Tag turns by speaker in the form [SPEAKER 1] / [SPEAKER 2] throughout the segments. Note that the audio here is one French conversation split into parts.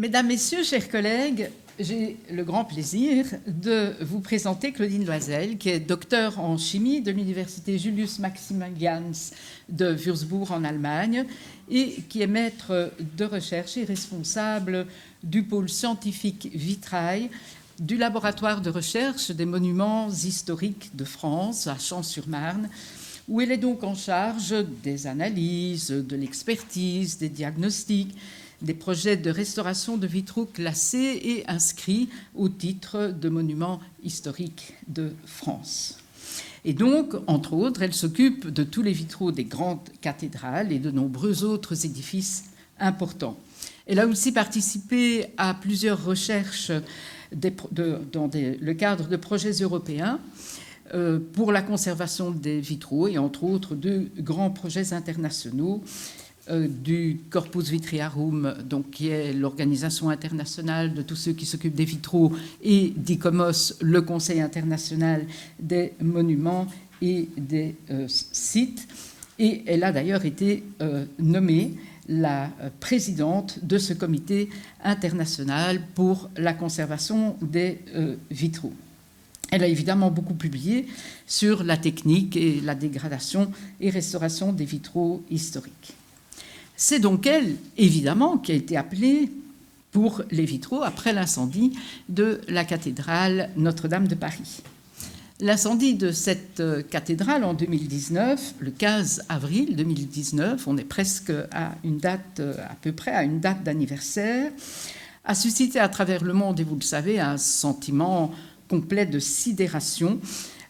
[SPEAKER 1] Mesdames, Messieurs, chers collègues, j'ai le grand plaisir de vous présenter Claudine Loisel, qui est docteure en chimie de l'université Julius Maximilians de Würzburg en Allemagne et qui est maître de recherche et responsable du pôle scientifique vitrail du laboratoire de recherche des monuments historiques de France à Champs-sur-Marne, où elle est donc en charge des analyses, de l'expertise, des diagnostics, des projets de restauration de vitraux classés et inscrits au titre de monuments historiques de France. Et donc, entre autres, elle s'occupe de tous les vitraux des grandes cathédrales et de nombreux autres édifices importants. Elle a aussi participé à plusieurs recherches dans le cadre de projets européens pour la conservation des vitraux et entre autres de grands projets internationaux du Corpus Vitriarum, donc, qui est l'organisation internationale de tous ceux qui s'occupent des vitraux, et d'ICOMOS, le Conseil international des monuments et des sites. Et elle a d'ailleurs été nommée la présidente de ce comité international pour la conservation des vitraux. Elle a évidemment beaucoup publié sur la technique et la dégradation et restauration des vitraux historiques. C'est donc elle, évidemment, qui a été appelée pour les vitraux après l'incendie de la cathédrale Notre-Dame de Paris. L'incendie de cette cathédrale en 2019, le 15 avril 2019, on est presque à une date, à peu près à une date d'anniversaire, a suscité à travers le monde, et vous le savez, un sentiment complet de sidération,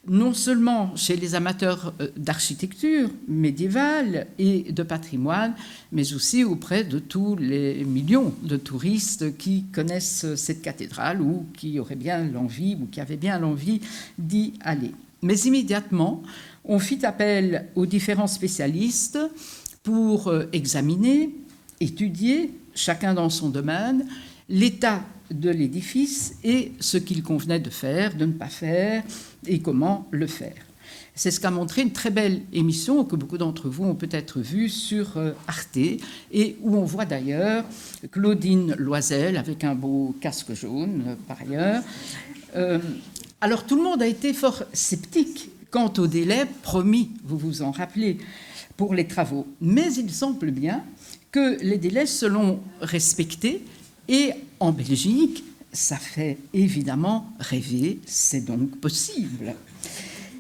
[SPEAKER 1] non seulement chez les amateurs d'architecture médiévale et de patrimoine, mais aussi auprès de tous les millions de touristes qui connaissent cette cathédrale ou qui auraient bien l'envie ou qui avaient bien l'envie d'y aller. Mais immédiatement, on fit appel aux différents spécialistes pour examiner, étudier, chacun dans son domaine, l'état de l'édifice et ce qu'il convenait de faire, de ne pas faire et comment le faire. C'est ce qu'a montré une très belle émission que beaucoup d'entre vous ont peut-être vue sur Arte et où on voit d'ailleurs Claudine Loisel avec un beau casque jaune par ailleurs. Alors tout le monde a été fort sceptique quant au délai promis, vous vous en rappelez, pour les travaux. Mais il semble bien que les délais seront respectés. Et en Belgique, ça fait évidemment rêver, c'est donc possible.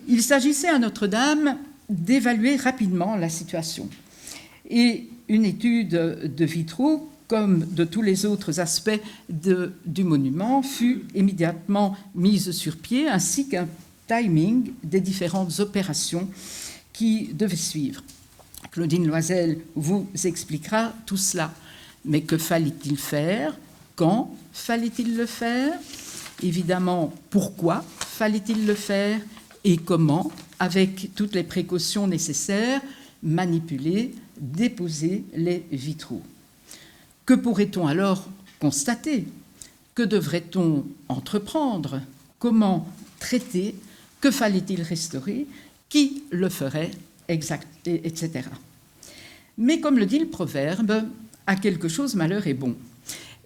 [SPEAKER 1] Il s'agissait à Notre-Dame d'évaluer rapidement la situation. Et une étude de vitraux, comme de tous les autres aspects du monument, fut immédiatement mise sur pied, ainsi qu'un timing des différentes opérations qui devaient suivre. Claudine Loisel vous expliquera tout cela. Mais que fallait-il faire? Quand fallait-il le faire? Évidemment, pourquoi fallait-il le faire? Et comment, avec toutes les précautions nécessaires, manipuler, déposer les vitraux? Que pourrait-on alors constater? Que devrait-on entreprendre? Comment traiter? Que fallait-il restaurer? Qui le ferait? Etc. Mais comme le dit le proverbe, à quelque chose malheur est bon.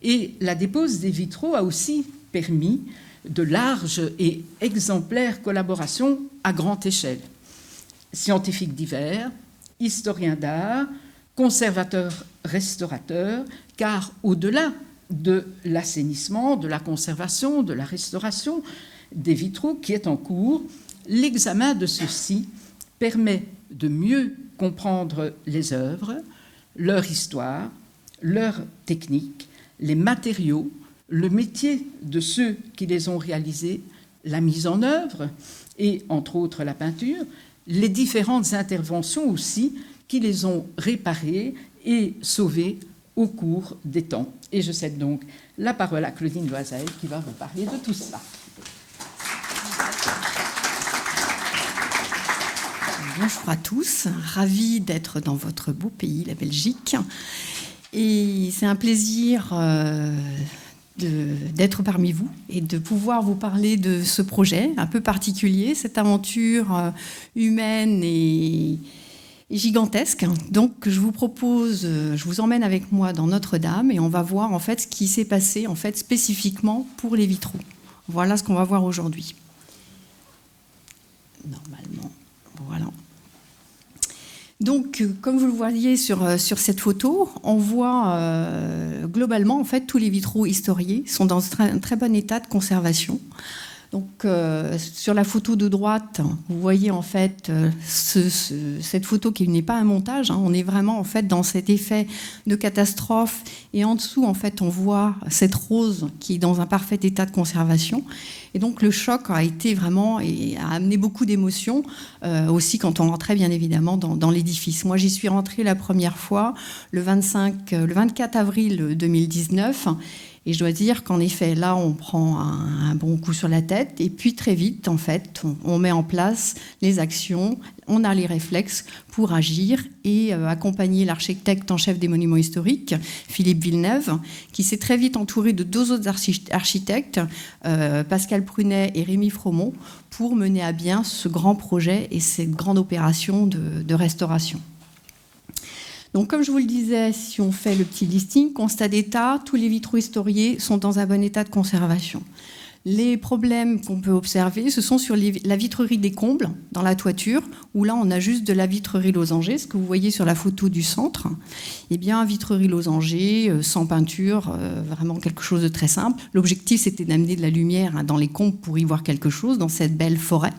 [SPEAKER 1] Et la dépose des vitraux a aussi permis de larges et exemplaires collaborations à grande échelle. Scientifiques divers, historiens d'art, conservateurs, restaurateurs, car au-delà de l'assainissement, de la conservation, de la restauration des vitraux qui est en cours, l'examen de ceux-ci permet de mieux comprendre les œuvres, leur histoire, leur technique, les matériaux, le métier de ceux qui les ont réalisés, la mise en œuvre et, entre autres, la peinture, les différentes interventions aussi qui les ont réparés et sauvés au cours des temps. Et je cède donc la parole à Claudine Loisel qui va vous parler de tout cela.
[SPEAKER 2] Bonjour à tous, ravie d'être dans votre beau pays, la Belgique. Et c'est un plaisir d'être parmi vous et de pouvoir vous parler de ce projet un peu particulier, cette aventure humaine et gigantesque. Donc, je vous emmène avec moi dans Notre-Dame et on va voir en fait ce qui s'est passé en fait spécifiquement pour les vitraux. Voilà ce qu'on va voir aujourd'hui. Normalement, voilà. Donc, comme vous le voyez sur cette photo, on voit globalement en fait tous les vitraux historiés sont dans un très bon état de conservation. Donc, sur la photo de droite, vous voyez en fait cette photo qui n'est pas un montage. On est vraiment en fait dans cet effet de catastrophe. Et en dessous, en fait, on voit cette rose qui est dans un parfait état de conservation. Et donc, le choc a été vraiment et a amené beaucoup d'émotions aussi quand on rentrait bien évidemment dans l'édifice. Moi, j'y suis rentrée la première fois le 24 avril 2019. Et je dois dire qu'en effet, là, on prend un bon coup sur la tête. Et puis, très vite, en fait, on met en place les actions, on a les réflexes pour agir et accompagner l'architecte en chef des monuments historiques, Philippe Villeneuve, qui s'est très vite entouré de 2 autres architectes, Pascal Prunet et Rémi Fromont, pour mener à bien ce grand projet et cette grande opération de restauration. Donc, comme je vous le disais, si on fait le petit listing, constat d'état, tous les vitraux historiés sont dans un bon état de conservation. Les problèmes qu'on peut observer, ce sont sur la vitrerie des combles, dans la toiture, où là, on a juste de la vitrerie losangée, ce que vous voyez sur la photo du centre. Eh bien, vitrerie losangée, sans peinture, vraiment quelque chose de très simple. L'objectif, c'était d'amener de la lumière dans les combles pour y voir quelque chose, dans cette belle forêt.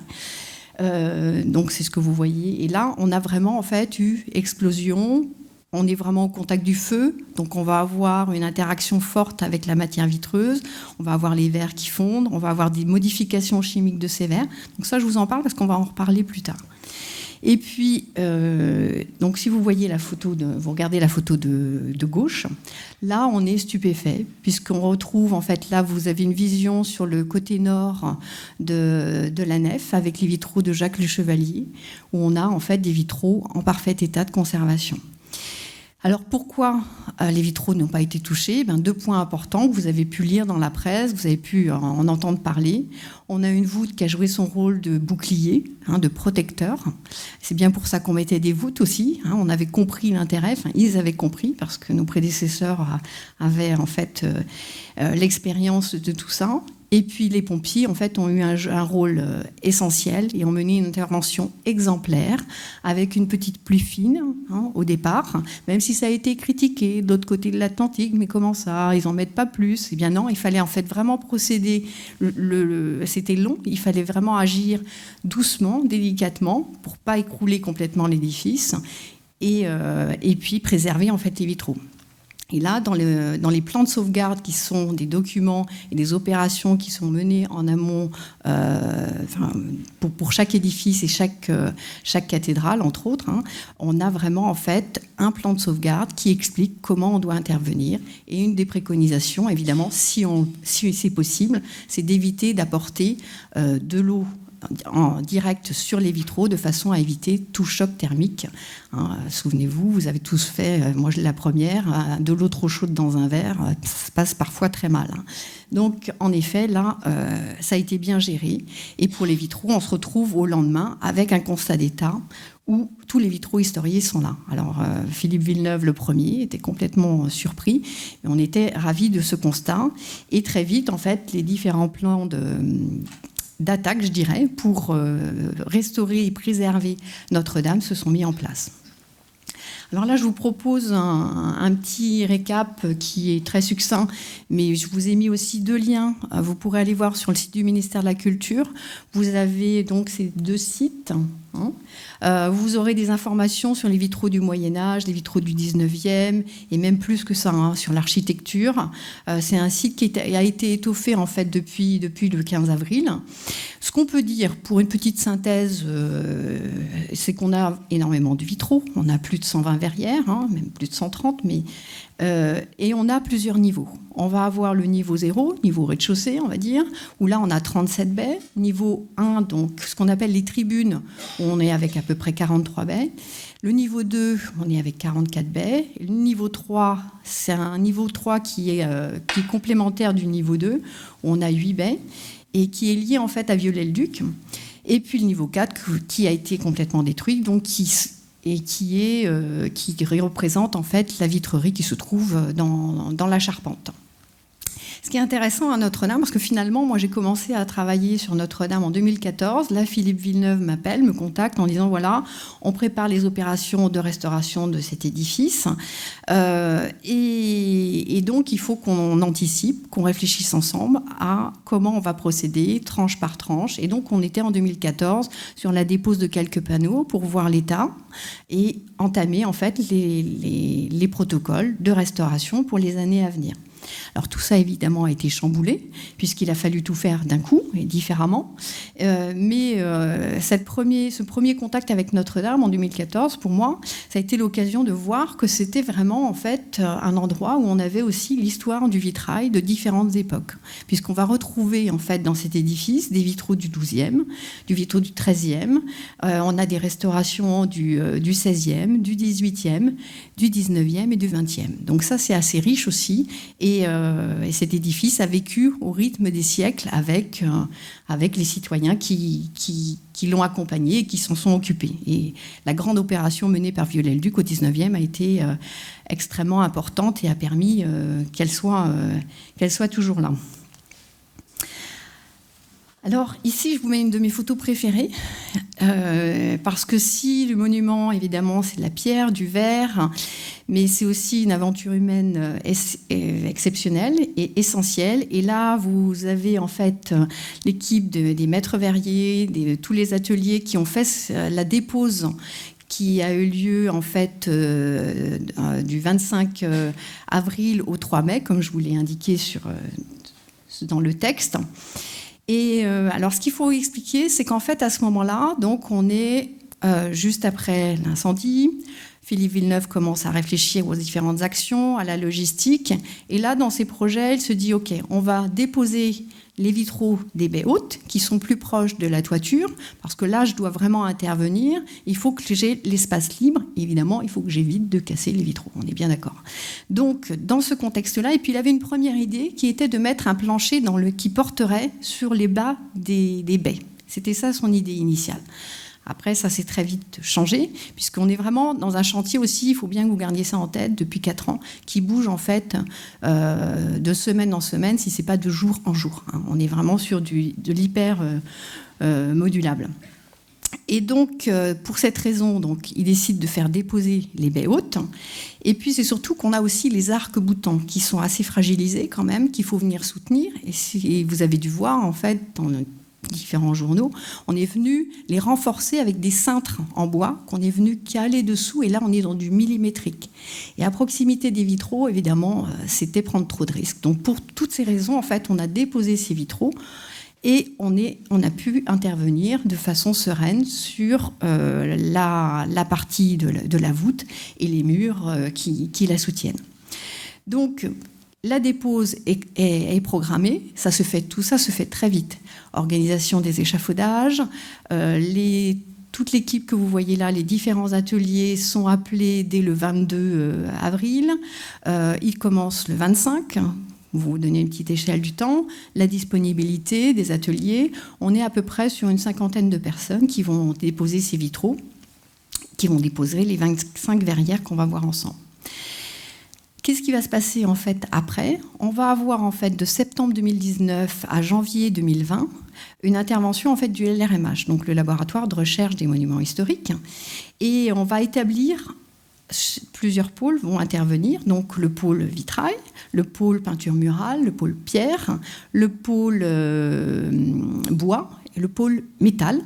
[SPEAKER 2] Donc, c'est ce que vous voyez. Et là, on a vraiment, en fait, eu explosion. On est vraiment au contact du feu, donc on va avoir une interaction forte avec la matière vitreuse, on va avoir les verres qui fondent, on va avoir des modifications chimiques de ces verres. Donc ça, je vous en parle parce qu'on va en reparler plus tard. Et puis, donc si vous voyez la photo, vous regardez la photo de gauche, là, on est stupéfait, puisqu'on retrouve, en fait, là, vous avez une vision sur le côté nord de la nef, avec les vitraux de Jacques Le Chevalier, où on a, en fait, des vitraux en parfait état de conservation. Alors pourquoi les vitraux n'ont pas été touchés ? 2 points importants que vous avez pu lire dans la presse, vous avez pu en entendre parler. On a une voûte qui a joué son rôle de bouclier, de protecteur. C'est bien pour ça qu'on mettait des voûtes aussi. On avait compris l'intérêt, ils avaient compris, parce que nos prédécesseurs avaient en fait l'expérience de tout ça. Et puis les pompiers, en fait, ont eu un rôle essentiel et ont mené une intervention exemplaire avec une petite pluie fine au départ, même si ça a été critiqué de l'autre côté de l'Atlantique. Mais comment ça ? Ils n'en mettent pas plus. Eh bien non, il fallait en fait vraiment procéder. C'était long, il fallait vraiment agir doucement, délicatement, pour ne pas écrouler complètement l'édifice et puis préserver en fait les vitraux. Et là, dans les plans de sauvegarde qui sont des documents et des opérations qui sont menées en amont pour chaque édifice et chaque cathédrale, entre autres, on a vraiment en fait un plan de sauvegarde qui explique comment on doit intervenir. Et une des préconisations, évidemment, si c'est possible, c'est d'éviter d'apporter de l'eau en direct sur les vitraux de façon à éviter tout choc thermique. Souvenez-vous, vous avez tous fait, moi la première, de l'eau trop chaude dans un verre, ça se passe parfois très mal. Donc en effet, là, ça a été bien géré. Et pour les vitraux, on se retrouve au lendemain avec un constat d'état où tous les vitraux historiés sont là. Alors Philippe Villeneuve, le premier, était complètement surpris. Et on était ravis de ce constat. Et très vite, en fait, les différents plans d'attaque, je dirais, pour restaurer et préserver Notre-Dame se sont mis en place. Alors là, je vous propose un petit récap qui est très succinct, mais je vous ai mis aussi 2 liens. Vous pourrez aller voir sur le site du ministère de la Culture. Vous avez donc ces 2 sites. Vous aurez des informations sur les vitraux du Moyen-Âge, les vitraux du 19e, et même plus que ça, sur l'architecture. C'est un site qui a été étoffé en fait depuis le 15 avril. Ce qu'on peut dire, pour une petite synthèse, c'est qu'on a énormément de vitraux. On a plus de 120 verrières, même plus de 130, et on a plusieurs niveaux. On va avoir le niveau 0, niveau rez-de-chaussée, on va dire, où là, on a 37 baies. Niveau 1, donc ce qu'on appelle les tribunes, où on est avec à peu près 43 baies. Le niveau 2, on est avec 44 baies. Le niveau 3, c'est un niveau 3 qui est complémentaire du niveau 2, où on a 8 baies, et qui est lié en fait à Viollet-le-Duc. Et puis le niveau 4, qui a été complètement détruit, donc qui et qui représente en fait la vitrerie qui se trouve dans la charpente. Ce qui est intéressant à Notre-Dame, parce que finalement, moi j'ai commencé à travailler sur Notre-Dame en 2014. Là, Philippe Villeneuve m'appelle, me contacte en disant voilà, on prépare les opérations de restauration de cet édifice. Et donc, il faut qu'on anticipe, qu'on réfléchisse ensemble à comment on va procéder, tranche par tranche. Et donc, on était en 2014 sur la dépose de quelques panneaux pour voir l'état et entamer en fait les protocoles de restauration pour les années à venir. Alors tout ça évidemment a été chamboulé puisqu'il a fallu tout faire d'un coup et différemment. Mais ce premier contact avec Notre-Dame en 2014, pour moi, ça a été l'occasion de voir que c'était vraiment en fait un endroit où on avait aussi l'histoire du vitrail de différentes époques, puisqu'on va retrouver en fait dans cet édifice des vitraux du XIIe, du vitraux du XIIIe. On a des restaurations du XVIe, du XVIIIe, du XIXe et du XXe. Donc ça c'est assez riche aussi. Et cet édifice a vécu au rythme des siècles avec les citoyens qui l'ont accompagné et qui s'en sont occupés. Et la grande opération menée par Viollet-le-Duc au XIXe a été extrêmement importante et a permis qu'elle soit toujours là. Alors ici, je vous mets une de mes photos préférées, parce que si le monument, évidemment, c'est de la pierre, du verre, mais c'est aussi une aventure humaine exceptionnelle et essentielle. Et là, vous avez en fait l'équipe des maîtres verriers, de tous les ateliers qui ont fait la dépose qui a eu lieu en fait du 25 avril au 3 mai, comme je vous l'ai indiqué dans le texte. Et alors, ce qu'il faut expliquer, c'est qu'en fait, à ce moment-là, donc, on est juste après l'incendie. Philippe Villeneuve commence à réfléchir aux différentes actions, à la logistique. Et là, dans ses projets, il se dit, OK, on va déposer les vitraux des baies hautes, qui sont plus proches de la toiture, parce que là, je dois vraiment intervenir. Il faut que j'ai l'espace libre. Évidemment, il faut que j'évite de casser les vitraux. On est bien d'accord. Donc, dans ce contexte-là, et puis il avait une première idée qui était de mettre un plancher qui porterait sur les bas des baies. C'était ça son idée initiale. Après, ça s'est très vite changé, puisqu'on est vraiment dans un chantier aussi, il faut bien que vous gardiez ça en tête, depuis 4 ans, qui bouge en fait de semaine en semaine, si ce n'est pas de jour en jour. On est vraiment sur de l'hyper modulable. Et donc, pour cette raison, donc, il décide de faire déposer les baies hautes. Et puis, c'est surtout qu'on a aussi les arcs-boutants qui sont assez fragilisés quand même, qu'il faut venir soutenir. Et vous avez dû voir, en fait, dans différents journaux, on est venu les renforcer avec des cintres en bois qu'on est venu caler dessous, et là on est dans du millimétrique. Et à proximité des vitraux, évidemment, c'était prendre trop de risques. Donc pour toutes ces raisons, en fait, on a déposé ces vitraux et on a pu intervenir de façon sereine sur la partie de la voûte et les murs qui la soutiennent. Donc la dépose est programmée, tout ça se fait très vite. Organisation des échafaudages, toute l'équipe que vous voyez là, les différents ateliers sont appelés dès le 22 avril. Ils commencent le 25. Vous donnez une petite échelle du temps. La disponibilité des ateliers, on est à peu près sur une 50aine de personnes qui vont déposer ces vitraux, qui vont déposer les 25 verrières qu'on va voir ensemble. Qu'est-ce qui va se passer en fait après ? On va avoir en fait de septembre 2019 à janvier 2020 une intervention en fait du LRMH, donc le laboratoire de recherche des monuments historiques, et on va établir plusieurs pôles vont intervenir, donc le pôle vitrail, le pôle peinture murale, le pôle pierre, le pôle bois et le pôle métal,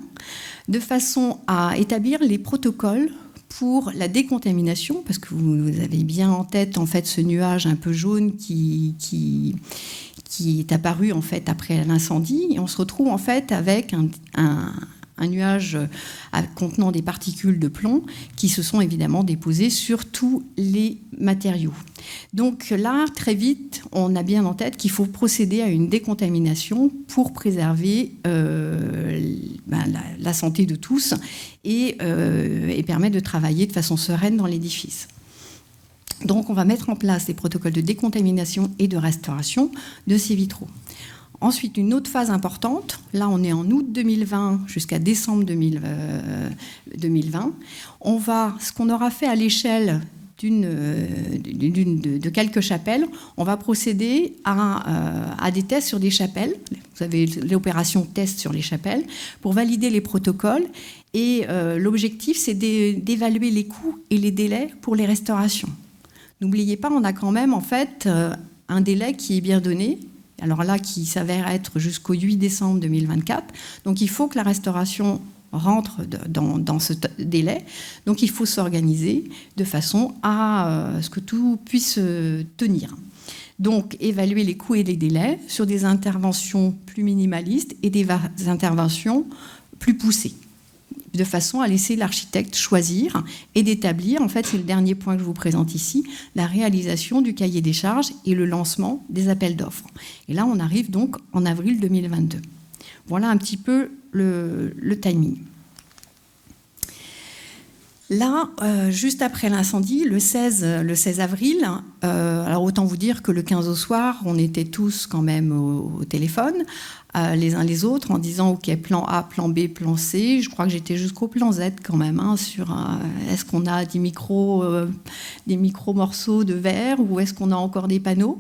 [SPEAKER 2] de façon à établir les protocoles pour la décontamination, parce que vous avez bien en tête en fait ce nuage un peu jaune qui est apparu en fait après l'incendie, et on se retrouve en fait avec un nuage contenant des particules de plomb qui se sont évidemment déposées sur tous les matériaux. Donc là, très vite, on a bien en tête qu'il faut procéder à une décontamination pour préserver la santé de tous et permettre de travailler de façon sereine dans l'édifice. Donc on va mettre en place des protocoles de décontamination et de restauration de ces vitraux. Ensuite, une autre phase importante, là on est en août 2020 jusqu'à décembre 2020. Ce qu'on aura fait à l'échelle de quelques chapelles, on va procéder à des tests sur des chapelles. Vous avez l'opération test sur les chapelles pour valider les protocoles. Et l'objectif, c'est d'évaluer les coûts et les délais pour les restaurations. N'oubliez pas, on a quand même en fait un délai qui est bien donné. Alors là, qui s'avère être jusqu'au 8 décembre 2024. Donc il faut que la restauration rentre dans ce délai. Donc il faut s'organiser de façon à ce que tout puisse tenir. Donc évaluer les coûts et les délais sur des interventions plus minimalistes et des interventions plus poussées, de façon à laisser l'architecte choisir et d'établir, en fait c'est le dernier point que je vous présente ici, la réalisation du cahier des charges et le lancement des appels d'offres. Et là on arrive donc en avril 2022. Voilà un petit peu le timing. Là, juste après l'incendie, le 16 avril, alors autant vous dire que le 15 au soir, on était tous quand même au téléphone, les uns les autres, en disant ok, plan A, plan B, plan C. Je crois que j'étais jusqu'au plan Z quand même, sur est-ce qu'on a des micro morceaux de verre ou est-ce qu'on a encore des panneaux.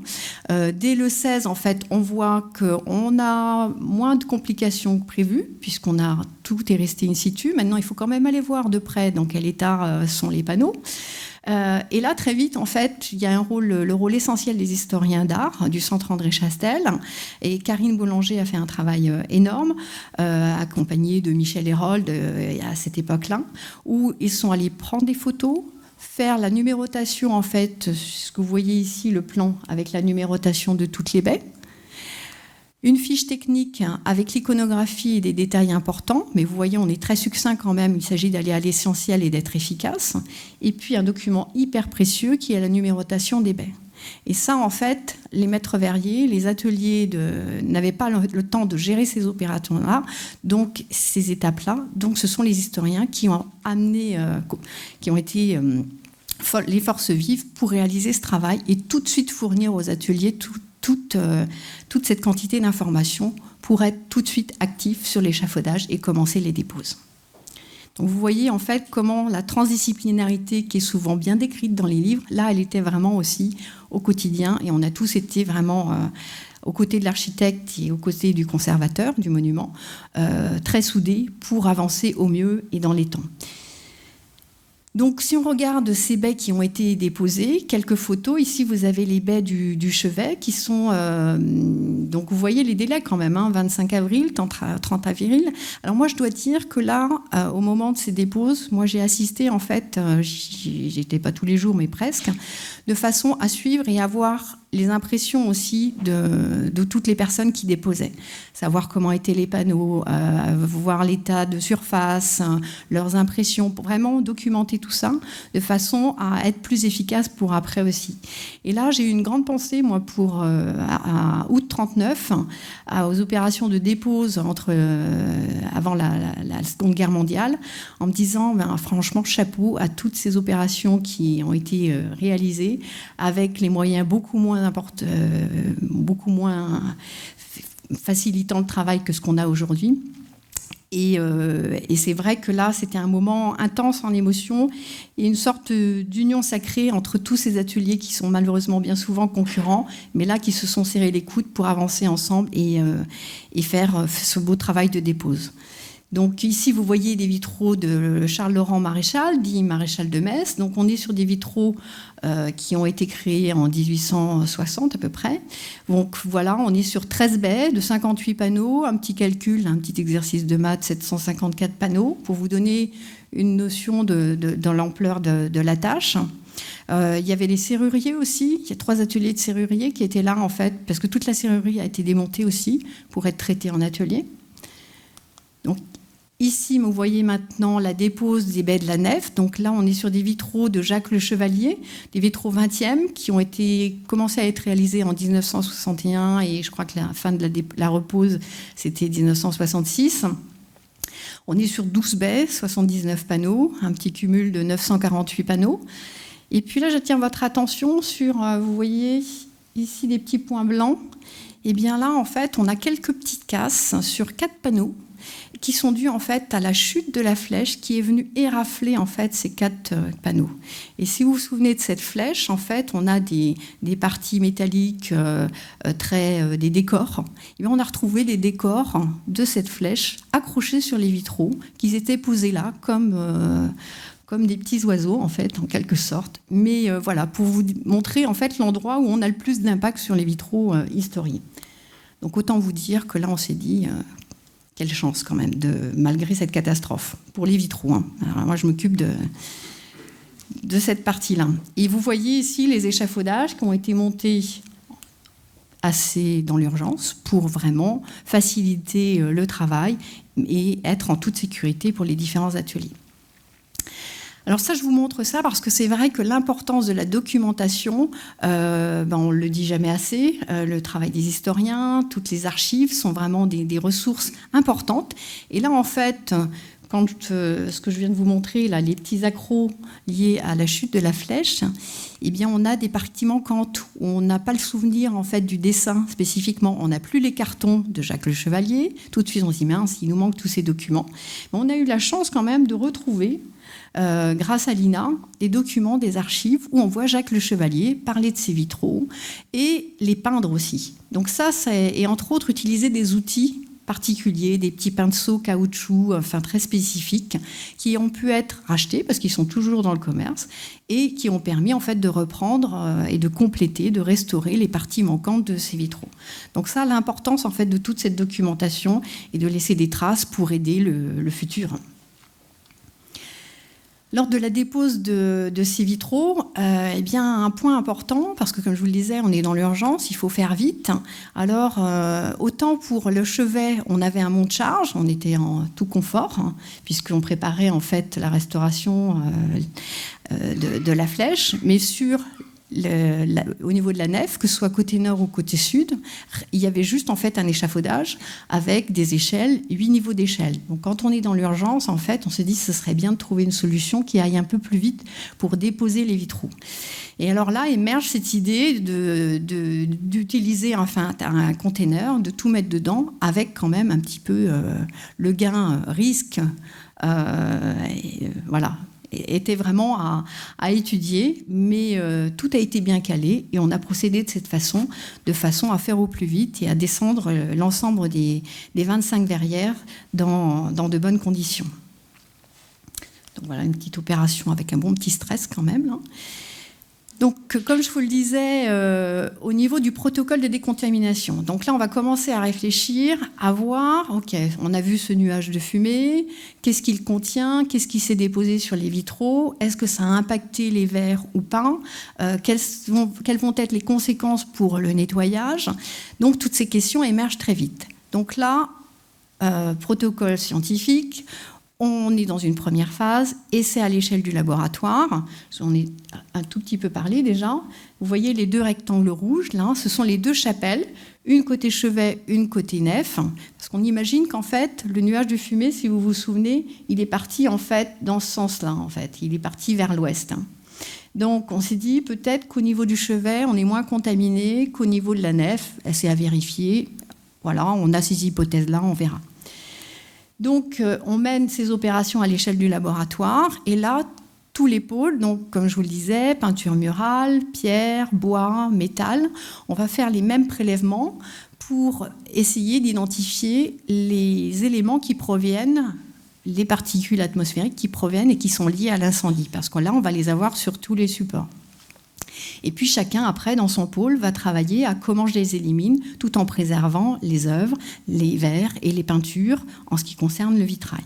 [SPEAKER 2] Dès le 16, en fait, on voit qu'on a moins de complications que prévu, puisqu'on a tout est resté in situ. Maintenant, il faut quand même aller voir de près dans quel état sont les panneaux. Et là, très vite, en fait, il y a le rôle essentiel des historiens d'art du Centre André Chastel. Et Karine Boulanger a fait un travail énorme, accompagnée de Michel Hérold à cette époque-là, où ils sont allés prendre des photos, faire la numérotation, en fait, ce que vous voyez ici, le plan avec la numérotation de toutes les baies. Une fiche technique avec l'iconographie et des détails importants, mais vous voyez, on est très succinct quand même, il s'agit d'aller à l'essentiel et d'être efficace. Et puis un document hyper précieux qui est la numérotation des baies. Et ça, en fait, les maîtres verriers, les ateliers n'avaient pas le temps de gérer ces opérations-là, donc ces étapes-là. Donc ce sont les historiens qui ont amené, qui ont été les forces vives pour réaliser ce travail et tout de suite fournir aux ateliers toute cette quantité d'informations pour être tout de suite actifs sur l'échafaudage et commencer les déposes. Donc vous voyez en fait comment la transdisciplinarité qui est souvent bien décrite dans les livres, là elle était vraiment aussi au quotidien et on a tous été vraiment aux côtés de l'architecte et aux côtés du conservateur du monument, très soudés pour avancer au mieux et dans les temps. Donc, si on regarde ces baies qui ont été déposées, quelques photos. Ici, vous avez les baies du chevet qui sont... donc, vous voyez les délais quand même, 25 avril, 30 avril. Alors, moi, je dois dire que là, au moment de ces déposes, moi, j'ai assisté, en fait, j'étais pas tous les jours, mais presque, de façon à suivre et avoir les impressions aussi de toutes les personnes qui déposaient. Savoir comment étaient les panneaux, voir l'état de surface, leurs impressions, pour vraiment documenter tout ça de façon à être plus efficace pour après aussi. Et là, j'ai eu une grande pensée, moi, pour à août 39, aux opérations de dépose avant la Seconde Guerre mondiale, en me disant, franchement, chapeau à toutes ces opérations qui ont été réalisées avec les moyens beaucoup moins facilitant le travail que ce qu'on a aujourd'hui. Et c'est vrai que là, c'était un moment intense en émotion et une sorte d'union sacrée entre tous ces ateliers qui sont malheureusement bien souvent concurrents, mais là qui se sont serrés les coudes pour avancer ensemble et faire ce beau travail de dépose. Donc ici, vous voyez des vitraux de Charles-Laurent Maréchal, dit Maréchal de Metz. Donc on est sur des vitraux qui ont été créés en 1860 à peu près. Donc voilà, on est sur 13 baies de 58 panneaux. Un petit calcul, un petit exercice de maths, 754 panneaux, pour vous donner une notion de l'ampleur de la tâche. Il y avait les serruriers aussi. Il y a 3 ateliers de serruriers qui étaient là en fait, parce que toute la serrurerie a été démontée aussi pour être traitée en atelier. Donc ici, vous voyez maintenant la dépose des baies de la nef. Donc là, on est sur des vitraux de Jacques Le Chevalier, des vitraux 20e qui ont commencé à être réalisés en 1961 et je crois que la fin de la repose, c'était 1966. On est sur 12 baies, 79 panneaux, un petit cumul de 948 panneaux. Et puis là, j'attire votre attention sur, vous voyez ici des petits points blancs. Et bien là, en fait, on a quelques petites casses sur 4 panneaux qui sont dues en fait à la chute de la flèche qui est venue érafler en fait ces 4 panneaux. Et si vous vous souvenez de cette flèche, en fait, on a des parties métalliques, des décors. Et bien, on a retrouvé des décors de cette flèche accrochés sur les vitraux, qui étaient posés là comme des petits oiseaux, en fait, en quelque sorte. Mais voilà, pour vous montrer en fait l'endroit où on a le plus d'impact sur les vitraux historiens. Donc autant vous dire que là, on s'est dit, quelle chance quand même, malgré cette catastrophe, pour les vitraux. Hein. Alors, moi, je m'occupe de cette partie-là. Et vous voyez ici les échafaudages qui ont été montés assez dans l'urgence pour vraiment faciliter le travail et être en toute sécurité pour les différents ateliers. Alors ça, je vous montre ça parce que c'est vrai que l'importance de la documentation, on ne le dit jamais assez, le travail des historiens, toutes les archives sont vraiment des ressources importantes. Et là, en fait, quand ce que je viens de vous montrer, là, les petits accros liés à la chute de la flèche, eh bien, on a des parties manquantes où on n'a pas le souvenir en fait, du dessin spécifiquement. On n'a plus les cartons de Jacques Le Chevalier. Tout de suite, on se dit, mince, il nous manque tous ces documents. Mais on a eu la chance quand même de retrouver grâce à l'INA, des documents, des archives où on voit Jacques Le Chevalier parler de ses vitraux et les peindre aussi. Donc ça, et entre autres, utiliser des outils particuliers, des petits pinceaux caoutchouc, enfin très spécifiques, qui ont pu être rachetés parce qu'ils sont toujours dans le commerce et qui ont permis en fait de reprendre et de compléter, de restaurer les parties manquantes de ces vitraux. Donc ça, l'importance en fait de toute cette documentation et de laisser des traces pour aider le futur. Lors de la dépose de ces vitraux, eh bien, un point important, parce que comme je vous le disais, on est dans l'urgence, il faut faire vite. Alors, autant pour le chevet, on avait un monte-charge, on était en tout confort, hein, puisqu'on préparait en fait la restauration de la flèche, mais au niveau de la nef, que ce soit côté nord ou côté sud, il y avait juste en fait un échafaudage avec des échelles, 8 niveaux d'échelle. Donc quand on est dans l'urgence, en fait, on se dit que ce serait bien de trouver une solution qui aille un peu plus vite pour déposer les vitraux. Et alors là émerge cette idée d'utiliser enfin un container, de tout mettre dedans, avec quand même un petit peu le gain risque. Voilà. Était vraiment à étudier, mais tout a été bien calé et on a procédé de cette façon, de façon à faire au plus vite et à descendre l'ensemble des 25 verrières dans de bonnes conditions. Donc voilà une petite opération avec un bon petit stress quand même, là. Donc, comme je vous le disais, au niveau du protocole de décontamination, donc là, on va commencer à réfléchir, à voir, ok, on a vu ce nuage de fumée, qu'est-ce qu'il contient, qu'est-ce qui s'est déposé sur les vitraux, est-ce que ça a impacté les verres ou pas, quelles vont être les conséquences pour le nettoyage. Donc, toutes ces questions émergent très vite. Donc là, protocole scientifique. On est dans une première phase et c'est à l'échelle du laboratoire. J'en ai un tout petit peu parlé déjà. Vous voyez les 2 rectangles rouges, là, ce sont les 2 chapelles, une côté chevet, une côté nef. Parce qu'on imagine qu'en fait, le nuage de fumée, si vous vous souvenez, il est parti en fait dans ce sens-là, en fait. Il est parti vers l'ouest. Donc on s'est dit peut-être qu'au niveau du chevet, on est moins contaminé qu'au niveau de la nef. C'est à vérifier. Voilà, on a ces hypothèses-là, on verra. Donc, on mène ces opérations à l'échelle du laboratoire. Et là, tous les pôles, donc, comme je vous le disais, peinture murale, pierre, bois, métal, on va faire les mêmes prélèvements pour essayer d'identifier les éléments qui proviennent, les particules atmosphériques qui proviennent et qui sont liées à l'incendie. Parce que là, on va les avoir sur tous les supports. Et puis chacun, après, dans son pôle, va travailler à comment je les élimine, tout en préservant les œuvres, les verres et les peintures en ce qui concerne le vitrail.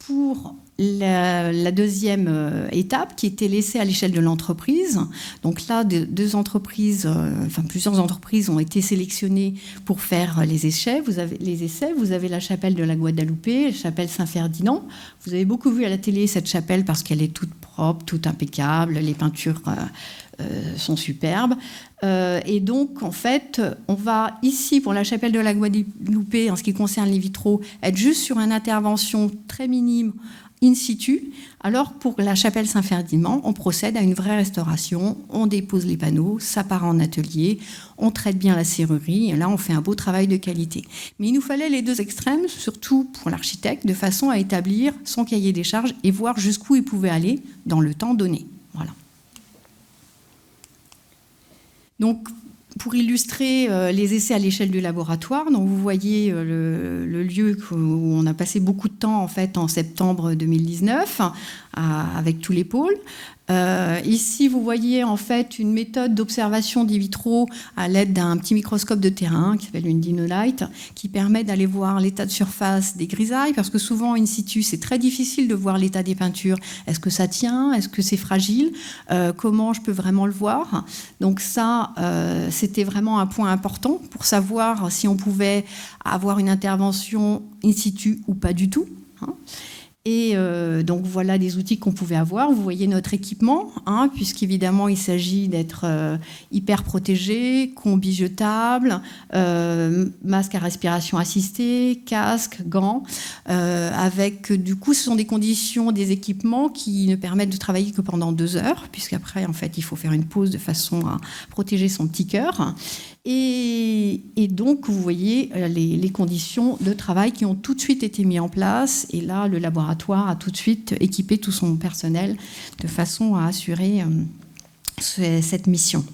[SPEAKER 2] Pour la deuxième étape, qui était laissée à l'échelle de l'entreprise, donc là, plusieurs entreprises ont été sélectionnées pour faire les essais. Vous avez la chapelle de la Guadeloupe, la chapelle Saint-Ferdinand. Vous avez beaucoup vu à la télé cette chapelle parce qu'elle est toute propre, toute impeccable, les peintures sont superbes. Et donc, en fait, on va ici, pour la chapelle de la Guadeloupe, en ce qui concerne les vitraux, être juste sur une intervention très minime, in situ, alors pour la chapelle Saint-Ferdinand, on procède à une vraie restauration, on dépose les panneaux, ça part en atelier, on traite bien la serrurerie, et là on fait un beau travail de qualité. Mais il nous fallait les deux extrêmes, surtout pour l'architecte, de façon à établir son cahier des charges et voir jusqu'où il pouvait aller dans le temps donné. Voilà. Donc, pour illustrer les essais à l'échelle du laboratoire, donc vous voyez le lieu où on a passé beaucoup de temps en fait en septembre 2019 avec tous les pôles. Ici, vous voyez en fait une méthode d'observation des vitraux à l'aide d'un petit microscope de terrain qui s'appelle une Dino-Lite, qui permet d'aller voir l'état de surface des grisailles, parce que souvent in situ, c'est très difficile de voir l'état des peintures. Est-ce que ça tient? Est-ce que c'est fragile? Comment je peux vraiment le voir? Donc ça, c'était vraiment un point important pour savoir si on pouvait avoir une intervention in situ ou pas du tout. Et donc voilà les outils qu'on pouvait avoir. Vous voyez notre équipement, puisqu'évidemment il s'agit d'être hyper protégé, combi jetable, masque à respiration assistée, casque, gants, avec du coup ce sont des conditions des équipements qui ne permettent de travailler que pendant 2 heures, puisqu'après en fait il faut faire une pause de façon à protéger son petit cœur. Et donc, vous voyez les conditions de travail qui ont tout de suite été mises en place. Et là, le laboratoire a tout de suite équipé tout son personnel de façon à assurer cette mission.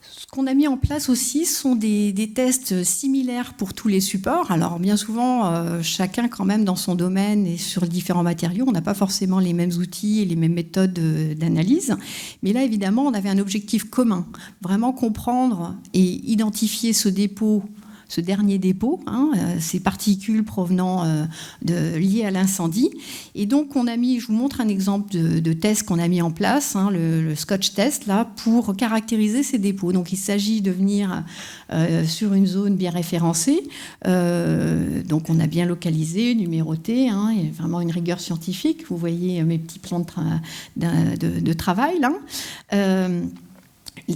[SPEAKER 2] Ce qu'on a mis en place aussi sont des tests similaires pour tous les supports. Alors bien souvent, chacun quand même dans son domaine et sur différents matériaux, on n'a pas forcément les mêmes outils et les mêmes méthodes d'analyse. Mais là, évidemment, on avait un objectif commun, vraiment comprendre et identifier ce dernier dépôt, ces particules provenant liées à l'incendie. Et donc, on a mis, je vous montre un exemple de test qu'on a mis en place, le Scotch test, là, pour caractériser ces dépôts. Donc, il s'agit de venir sur une zone bien référencée. Donc, on a bien localisé, numéroté, il y a vraiment une rigueur scientifique. Vous voyez mes petits plans de travail, là.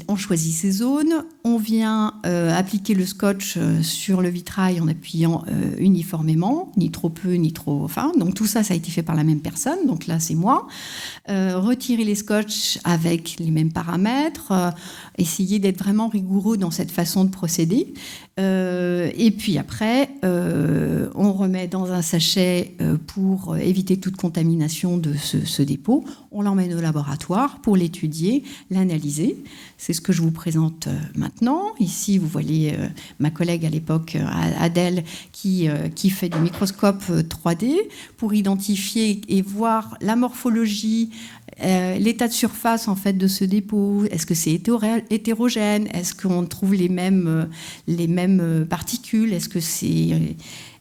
[SPEAKER 2] On choisit ces zones, on vient appliquer le scotch sur le vitrail en appuyant uniformément, ni trop peu, ni trop fin. Donc tout ça, ça a été fait par la même personne, donc là c'est moi. Retirer les scotch avec les mêmes paramètres, essayer d'être vraiment rigoureux dans cette façon de procéder. Et puis après, on remet dans un sachet pour éviter toute contamination de ce dépôt. On l'emmène au laboratoire pour l'étudier, l'analyser. C'est ce que je vous présente maintenant. Ici, vous voyez ma collègue à l'époque, Adèle, qui fait du microscope 3D pour identifier et voir la morphologie, l'état de surface en fait de ce dépôt. Est-ce que c'est hétérogène? Est-ce qu'on trouve les mêmes particules?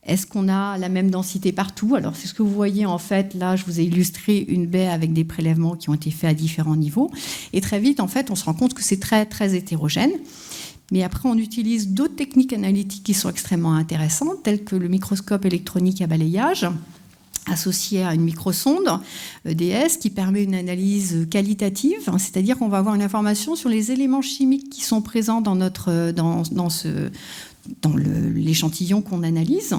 [SPEAKER 2] Est-ce qu'on a la même densité partout? Alors, c'est ce que vous voyez en fait. Là, je vous ai illustré une baie avec des prélèvements qui ont été faits à différents niveaux. Et très vite, en fait, on se rend compte que c'est très, très hétérogène. Mais après, on utilise d'autres techniques analytiques qui sont extrêmement intéressantes, telles que le microscope électronique à balayage, associé à une microsonde EDS qui permet une analyse qualitative, c'est-à-dire qu'on va avoir une information sur les éléments chimiques qui sont présents dans l'échantillon qu'on analyse.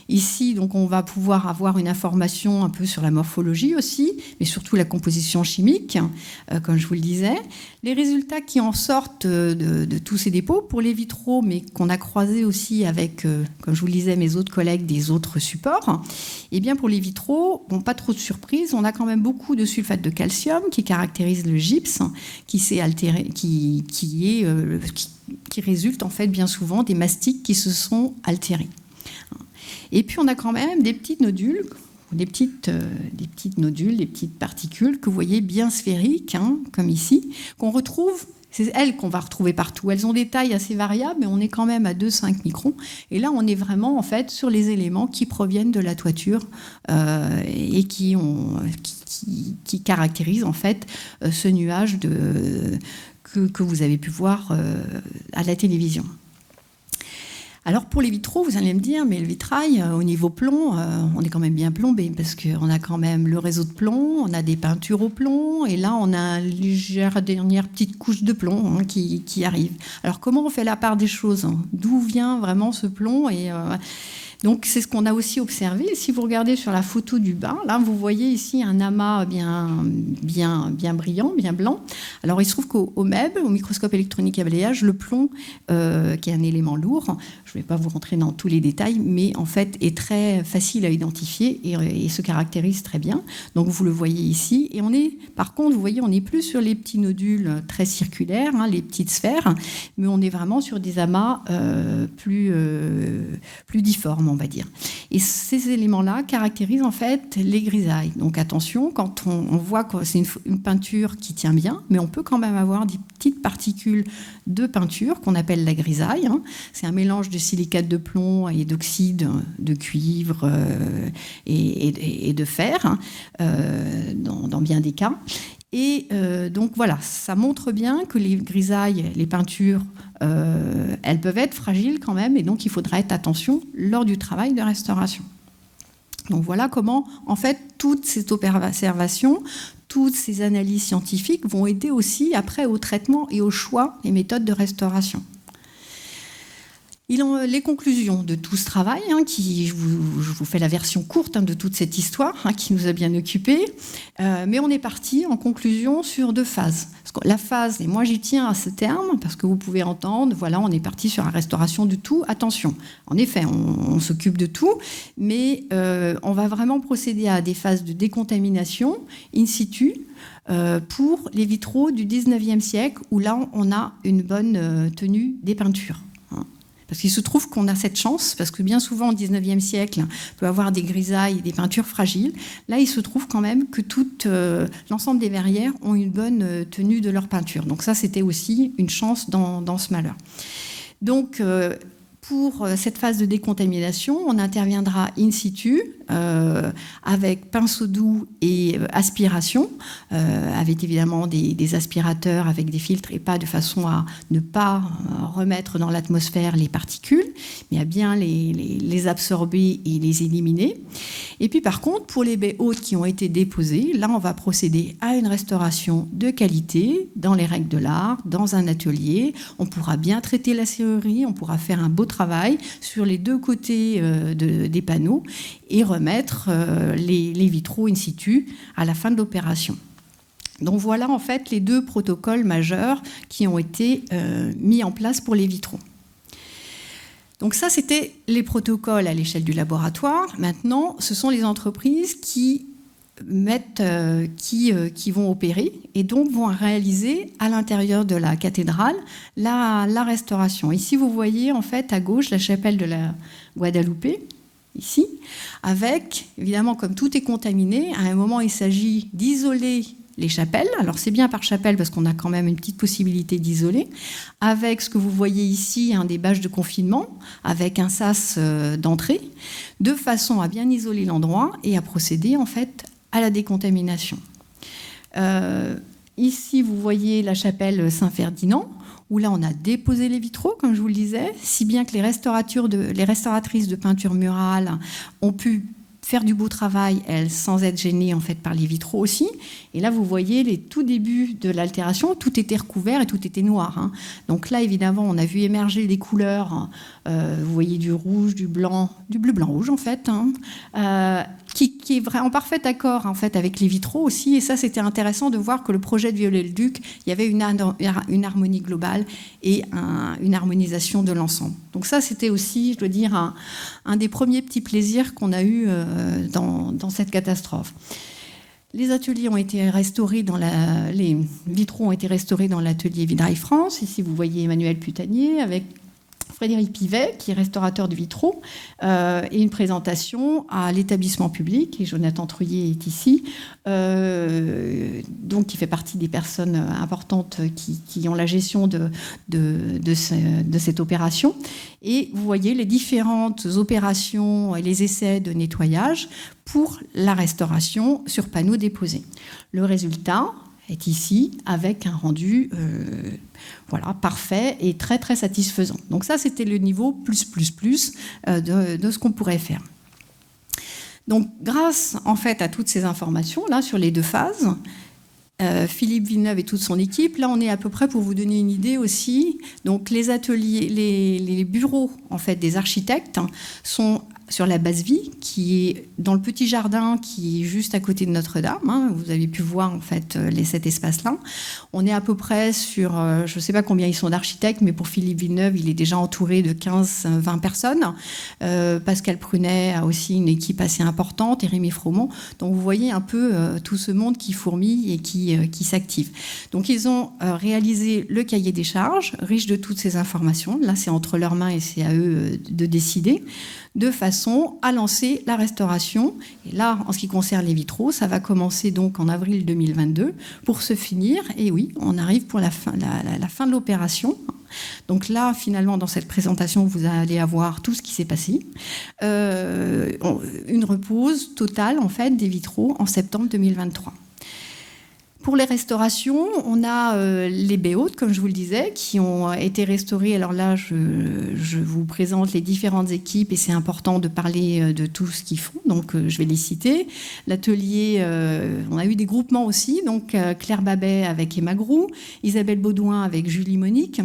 [SPEAKER 2] Ici, donc, on va pouvoir avoir une information un peu sur la morphologie aussi, mais surtout la composition chimique, comme je vous le disais. Les résultats qui en sortent de tous ces dépôts pour les vitraux, mais qu'on a croisés aussi avec, comme je vous le disais, mes autres collègues des autres supports. Et bien pour les vitraux, bon, pas trop de surprise, on a quand même beaucoup de sulfate de calcium qui caractérise le gypse, qui s'est altéré, qui résulte en fait bien souvent des mastiques qui se sont altérés. Et puis on a quand même des petits nodules, des petites particules que vous voyez bien sphériques, comme ici, qu'on retrouve. C'est elles qu'on va retrouver partout. Elles ont des tailles assez variables, mais on est quand même à 2-5 microns. Et là, on est vraiment en fait sur les éléments qui proviennent de la toiture et qui caractérisent en fait ce nuage que vous avez pu voir à la télévision. Alors pour les vitraux, vous allez me dire, mais le vitrail, au niveau plomb, on est quand même bien plombé, parce qu'on a quand même le réseau de plomb, on a des peintures au plomb, et là on a une légère dernière petite couche de plomb qui arrive. Alors comment on fait la part des choses? D'où vient vraiment ce plomb? Donc c'est ce qu'on a aussi observé. Si vous regardez sur la photo du bas, là vous voyez ici un amas bien brillant, bien blanc. Alors il se trouve qu'au MEB, au microscope électronique à balayage, le plomb, qui est un élément lourd, je ne vais pas vous rentrer dans tous les détails, mais en fait est très facile à identifier et se caractérise très bien. Donc vous le voyez ici. Et par contre, vous voyez, on n'est plus sur les petits nodules très circulaires, les petites sphères, mais on est vraiment sur des amas plus difformes, on va dire. Et ces éléments-là caractérisent en fait les grisailles. Donc attention, quand on voit que c'est une peinture qui tient bien, mais on peut quand même avoir des petites particules de peinture qu'on appelle la grisaille. C'est un mélange de silicate de plomb et d'oxyde de cuivre et de fer, dans bien des cas. Et donc voilà, ça montre bien que les grisailles, les peintures, elles peuvent être fragiles quand même, et donc il faudra être attention lors du travail de restauration. Donc voilà comment, en fait, toutes ces observations, toutes ces analyses scientifiques vont aider aussi après au traitement et au choix des méthodes de restauration. Les conclusions de tout ce travail, je vous fais la version courte de toute cette histoire qui nous a bien occupés, mais on est parti en conclusion sur 2 phases. La phase, et moi j'y tiens à ce terme, parce que vous pouvez entendre, voilà, on est parti sur la restauration du tout. Attention, en effet, on s'occupe de tout, mais on va vraiment procéder à des phases de décontamination in situ, pour les vitraux du 19e siècle, où là on a une bonne tenue des peintures. Parce qu'il se trouve qu'on a cette chance, parce que bien souvent au XIXe siècle, on peut avoir des grisailles et des peintures fragiles. Là, il se trouve quand même que l'ensemble des verrières ont une bonne tenue de leur peinture. Donc ça, c'était aussi une chance dans ce malheur. Donc, pour cette phase de décontamination, on interviendra in situ avec pinceau doux et aspiration, avec évidemment des aspirateurs avec des filtres et pas de façon à ne pas remettre dans l'atmosphère les particules, mais à bien les absorber et les éliminer. Et puis par contre, pour les baies hautes qui ont été déposées, là on va procéder à une restauration de qualité dans les règles de l'art, dans un atelier. On pourra bien traiter la serrurerie, on pourra faire un beau travail sur les 2 côtés des panneaux et remettre les vitraux in situ à la fin de l'opération. Donc voilà en fait les 2 protocoles majeurs qui ont été mis en place pour les vitraux. Donc ça, c'était les protocoles à l'échelle du laboratoire. Maintenant, ce sont les entreprises qui vont opérer et donc vont réaliser à l'intérieur de la cathédrale la restauration. Ici, vous voyez en fait à gauche la chapelle de la Guadalupe, ici, avec, évidemment, comme tout est contaminé, à un moment, il s'agit d'isoler les chapelles. Alors, c'est bien par chapelle parce qu'on a quand même une petite possibilité d'isoler, avec ce que vous voyez ici, des bâches de confinement, avec un sas d'entrée, de façon à bien isoler l'endroit et à procéder, en fait, à la décontamination. Ici, vous voyez la chapelle Saint-Ferdinand, où là, on a déposé les vitraux, comme je vous le disais, si bien que les restauratrices de peinture murale ont pu faire du beau travail, elles, sans être gênées en fait, par les vitraux aussi. Et là, vous voyez les tout débuts de l'altération, tout était recouvert et tout était noir. Donc là, évidemment, on a vu émerger des couleurs, vous voyez du rouge, du bleu, blanc-rouge en fait, qui est en parfait accord en fait, avec les vitraux aussi. Et ça, c'était intéressant de voir que le projet de Viollet-le-Duc, il y avait une harmonie globale et une harmonisation de l'ensemble. Donc ça, c'était aussi, je dois dire, un des premiers petits plaisirs qu'on a eu dans cette catastrophe. Les ateliers ont été restaurés les vitraux ont été restaurés dans l'atelier Vidrail France. Ici, vous voyez Emmanuel Putanier avec Frédéric Pivet, qui est restaurateur de vitraux, et une présentation à l'établissement public, et Jonathan Trouillet est ici, donc qui fait partie des personnes importantes qui ont la gestion de cette opération. Et vous voyez les différentes opérations et les essais de nettoyage pour la restauration sur panneaux déposés. Le résultat est ici avec un rendu parfait et très très satisfaisant. Donc ça, c'était le niveau plus de ce qu'on pourrait faire. Donc grâce en fait à toutes ces informations là sur les 2 phases, Philippe Villeneuve et toute son équipe, là on est à peu près pour vous donner une idée aussi. Donc les ateliers, les bureaux en fait des architectes sont sur la Basse-Vie, qui est dans le petit jardin qui est juste à côté de Notre-Dame. Vous avez pu voir en fait cet espace-là. On est à peu près sur, je ne sais pas combien ils sont d'architectes, mais pour Philippe Villeneuve, il est déjà entouré de 15-20 personnes. Pascal Prunet a aussi une équipe assez importante, et Rémi Fromont. Donc vous voyez un peu tout ce monde qui fourmille et qui s'active. Donc ils ont réalisé le cahier des charges, riche de toutes ces informations. Là, c'est entre leurs mains et c'est à eux de décider, de façon à lancer la restauration. Et là, en ce qui concerne les vitraux, ça va commencer donc en avril 2022 pour se finir. Et oui, on arrive pour la fin de l'opération. Donc là, finalement, dans cette présentation, vous allez avoir tout ce qui s'est passé. Une repose totale, en fait, des vitraux en septembre 2023. Pour les restaurations, on a les baies hautes, comme je vous le disais, qui ont été restaurées. Alors là, je vous présente les différentes équipes et c'est important de parler de tout ce qu'ils font. Donc, je vais les citer. L'atelier, on a eu des groupements aussi. Donc, Claire Babet avec Emma Groux, Isabelle Baudouin avec Julie Monique,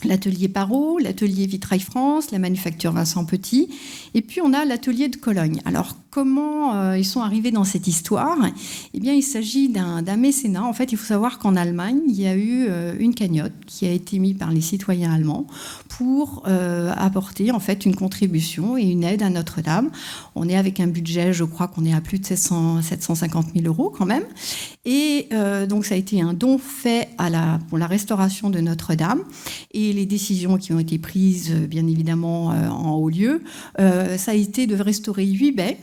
[SPEAKER 2] l'atelier Parot, l'atelier Vitrail France, la manufacture Vincent Petit, et puis on a l'atelier de Cologne. Alors, comment ils sont arrivés dans cette histoire ? Eh bien, il s'agit d'un mécénat. En fait, il faut savoir qu'en Allemagne, il y a eu une cagnotte qui a été mise par les citoyens allemands pour apporter en fait une contribution et une aide à Notre-Dame. On est avec un budget, je crois qu'on est à plus de 750 000 € quand même. Et donc, ça a été un don fait pour la restauration de Notre-Dame. Et les décisions qui ont été prises, bien évidemment, en haut lieu, ça a été de restaurer 8 baies,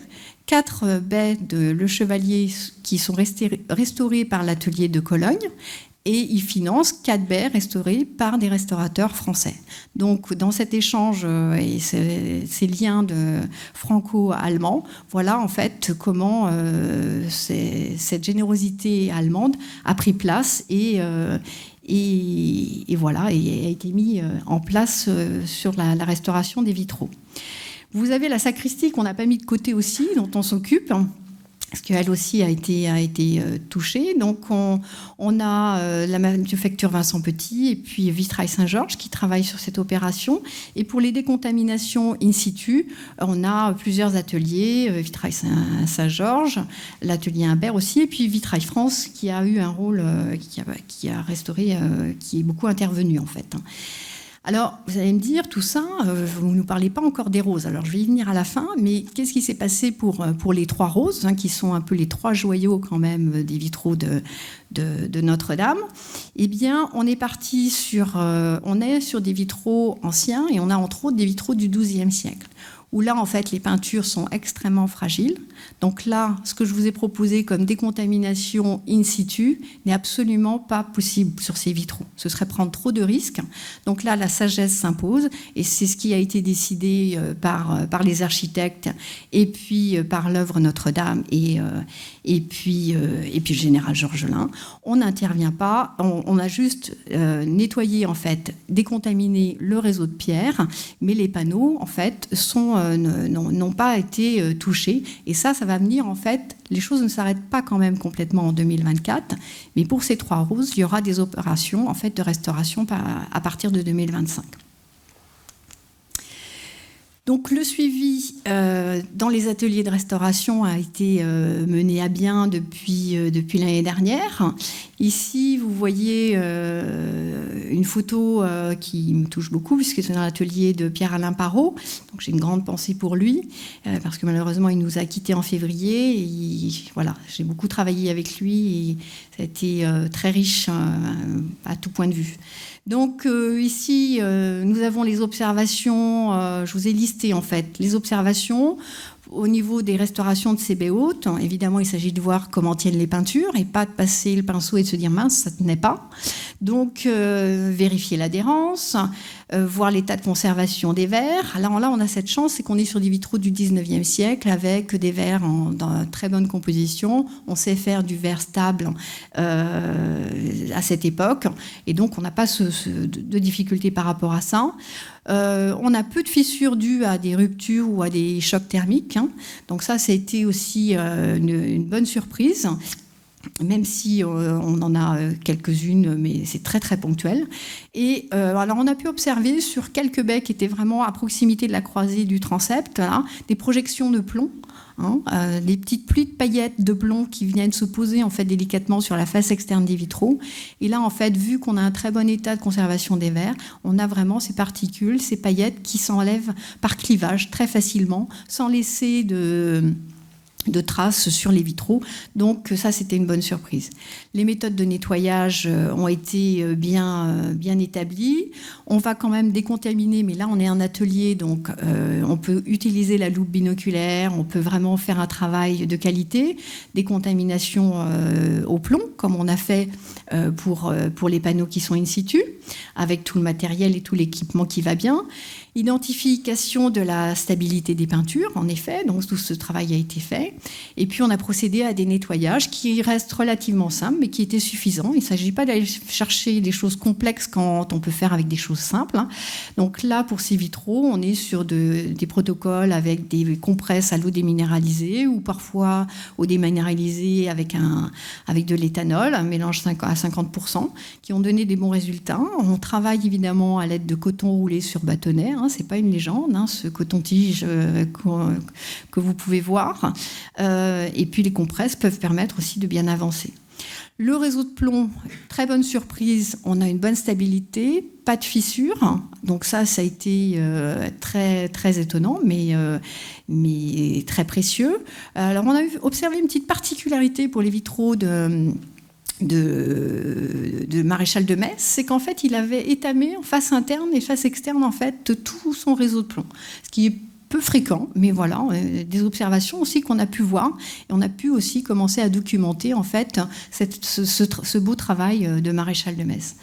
[SPEAKER 2] 4 baies de Le Chevalier qui sont restaurées par l'atelier de Cologne, et ils financent 4 baies restaurées par des restaurateurs français. Donc, dans cet échange et ces liens franco-allemands, voilà en fait comment cette générosité allemande a pris place et voilà, et a été mis en place sur la restauration des vitraux. Vous avez la sacristie qu'on n'a pas mis de côté aussi, dont on s'occupe, parce qu'elle aussi a été touchée. Donc, on a la manufacture Vincent Petit et puis Vitrail Saint-Georges qui travaillent sur cette opération. Et pour les décontaminations in situ, on a plusieurs ateliers, Vitrail Saint-Georges, l'atelier Imbert aussi, et puis Vitrail France qui a eu un rôle, qui a restauré, qui est beaucoup intervenu en fait. Alors, vous allez me dire, tout ça, vous ne nous parlez pas encore des roses. Alors, je vais y venir à la fin, mais qu'est-ce qui s'est passé pour les 3 roses, qui sont un peu les 3 joyaux quand même des vitraux de Notre-Dame? Eh bien, on est parti sur des vitraux anciens et on a entre autres des vitraux du XIIe siècle, où là, en fait, les peintures sont extrêmement fragiles. Donc là, ce que je vous ai proposé comme décontamination in situ n'est absolument pas possible sur ces vitraux. Ce serait prendre trop de risques. Donc là, la sagesse s'impose, et c'est ce qui a été décidé par les architectes, et puis par l'œuvre Notre-Dame, et puis le général Georgelin. On n'intervient pas, on a juste nettoyé, en fait, décontaminé le réseau de pierre, mais les panneaux, en fait, n'ont pas été touchés. Et ça va venir, en fait, les choses ne s'arrêtent pas quand même complètement en 2024, mais pour ces 3 roses, il y aura des opérations, en fait, de restauration à partir de 2025. Donc le suivi dans les ateliers de restauration a été mené à bien depuis l'année dernière. Ici, vous voyez une photo qui me touche beaucoup, puisque c'est dans l'atelier de Pierre-Alain Parot. Donc j'ai une grande pensée pour lui, parce que malheureusement, il nous a quittés en février. Et, voilà, j'ai beaucoup travaillé avec lui et ça a été très riche à tout point de vue. Donc ici, nous avons les observations, je vous ai listé en fait les observations au niveau des restaurations de ces baies hautes. Évidemment, il s'agit de voir comment tiennent les peintures et pas de passer le pinceau et de se dire mince, ça ne tenait pas. Donc vérifier l'adhérence, voir l'état de conservation des verres. Là, on a cette chance, c'est qu'on est sur des vitraux du 19e siècle avec des verres dans très bonne composition. On sait faire du verre stable à cette époque, et donc on n'a pas de difficultés par rapport à ça. On a peu de fissures dues à des ruptures ou à des chocs thermiques. Donc ça a été aussi une bonne surprise. même si on en a quelques-unes, mais c'est très très ponctuel. Et alors on a pu observer sur quelques baies qui étaient vraiment à proximité de la croisée du transept, là, des projections de plomb, des petites pluies de paillettes de plomb qui viennent se poser en fait délicatement sur la face externe des vitraux. Et là, en fait, vu qu'on a un très bon état de conservation des verres, on a vraiment ces particules, ces paillettes qui s'enlèvent par clivage très facilement, sans laisser de traces sur les vitraux. Donc ça, c'était une bonne surprise. Les méthodes de nettoyage ont été bien établies. On va quand même décontaminer, mais là, on est un atelier, donc on peut utiliser la loupe binoculaire, on peut vraiment faire un travail de qualité, décontamination au plomb, comme on a fait pour les panneaux qui sont in situ, avec tout le matériel et tout l'équipement qui va bien. Identification de la stabilité des peintures, en effet, donc tout ce travail a été fait. Et puis on a procédé à des nettoyages qui restent relativement simples, mais qui étaient suffisants. Il ne s'agit pas d'aller chercher des choses complexes quand on peut faire avec des choses simples. Donc là, pour ces vitraux, on est sur des protocoles avec des compresses à l'eau déminéralisée ou parfois eau déminéralisée avec de l'éthanol, un mélange à 50%, qui ont donné des bons résultats. On travaille évidemment à l'aide de coton roulé sur bâtonnet. C'est pas une légende, ce coton-tige que vous pouvez voir. Et puis les compresses peuvent permettre aussi de bien avancer. Le réseau de plomb, très bonne surprise, on a une bonne stabilité, pas de fissures. Donc ça a été très, très étonnant, mais très précieux. Alors on a observé une petite particularité pour les vitraux de Maréchal de Metz, c'est qu'en fait, il avait étamé en face interne et face externe, en fait, tout son réseau de plomb. Ce qui est peu fréquent, mais voilà, des observations aussi qu'on a pu voir. Et on a pu aussi commencer à documenter, en fait, ce beau travail de Maréchal de Metz.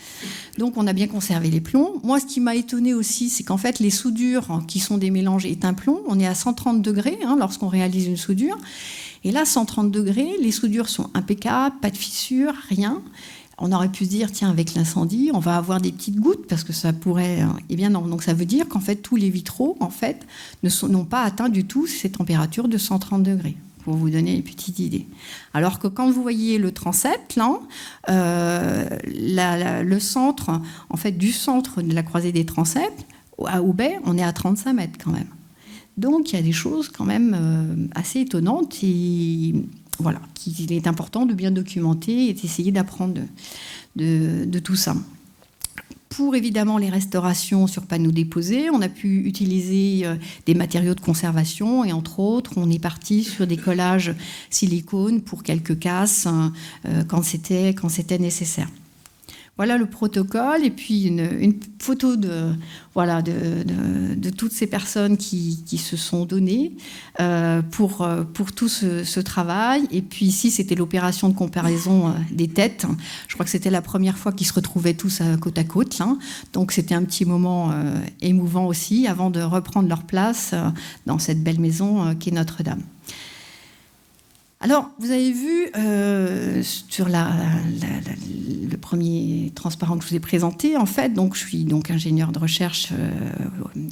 [SPEAKER 2] Donc, on a bien conservé les plombs. Moi, ce qui m'a étonné aussi, c'est qu'en fait, les soudures, qui sont des mélanges étain-plomb, on est à 130 degrés lorsqu'on réalise une soudure. Et là, 130 degrés, les soudures sont impeccables, pas de fissures, rien. On aurait pu se dire, tiens, avec l'incendie, on va avoir des petites gouttes, parce que ça pourrait... Eh bien non, donc ça veut dire qu'en fait, tous les vitraux, en fait, n'ont pas atteint du tout ces températures de 130 degrés, pour vous donner une petite idée. Alors que quand vous voyez le transept, là, le centre, en fait, du centre de la croisée des transepts, à Aubais, on est à 35 mètres quand même. Donc, il y a des choses quand même assez étonnantes et voilà, qu'il est important de bien documenter et d'essayer d'apprendre de tout ça. Pour évidemment les restaurations sur panneaux déposés, on a pu utiliser des matériaux de conservation et entre autres, on est parti sur des collages silicone pour quelques casses quand c'était nécessaire. Voilà le protocole et puis une photo de toutes ces personnes qui se sont données pour tout ce travail. Et puis ici, c'était l'opération de comparaison des têtes. Je crois que c'était la première fois qu'ils se retrouvaient tous côte à côte. Là. Donc c'était un petit moment émouvant aussi avant de reprendre leur place dans cette belle maison qu'est Notre-Dame. Alors, vous avez vu sur le premier transparent que je vous ai présenté, en fait, donc je suis donc ingénieure de recherche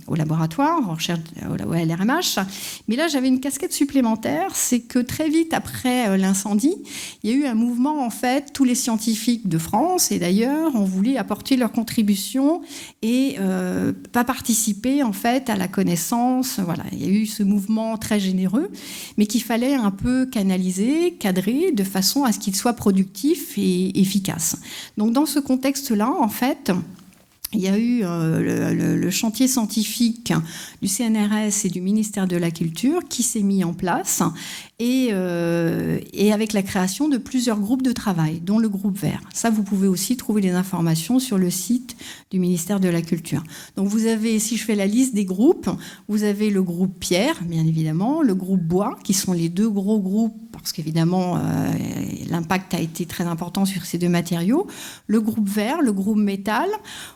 [SPEAKER 2] au laboratoire, en recherche au LRMH. Mais là, j'avais une casquette supplémentaire, c'est que très vite après l'incendie, il y a eu un mouvement, en fait, tous les scientifiques de France et d'ailleurs ont voulu apporter leur contribution et pas participer, en fait, à la connaissance. Voilà, il y a eu ce mouvement très généreux, mais qu'il fallait un peu canaliser, cadré, de façon à ce qu'il soit productif et efficace. Donc dans ce contexte-là, en fait, il y a eu le chantier scientifique du CNRS et du ministère de la Culture qui s'est mis en place et avec la création de plusieurs groupes de travail, dont le groupe vert. Ça, vous pouvez aussi trouver les informations sur le site du ministère de la Culture. Donc vous avez, si je fais la liste des groupes, vous avez le groupe Pierre, bien évidemment, le groupe Bois, qui sont les deux gros groupes, parce qu'évidemment, l'impact a été très important sur ces deux matériaux, le groupe vert, le groupe métal.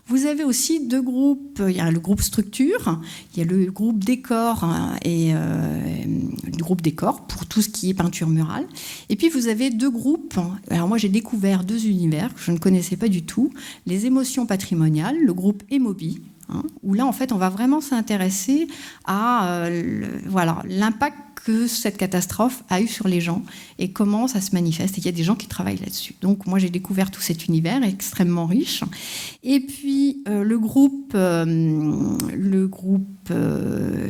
[SPEAKER 2] Vous avez aussi deux groupes, il y a le groupe structure, il y a le groupe décor et le groupe décor pour tout ce qui est peinture murale. Et puis vous avez deux groupes. Alors moi j'ai découvert deux univers que je ne connaissais pas du tout. Les émotions patrimoniales, le groupe Emobi, où là en fait on va vraiment s'intéresser à l'impact que cette catastrophe a eu sur les gens et comment ça se manifeste. Et il y a des gens qui travaillent là-dessus. Donc moi, j'ai découvert tout cet univers extrêmement riche. Et puis le groupe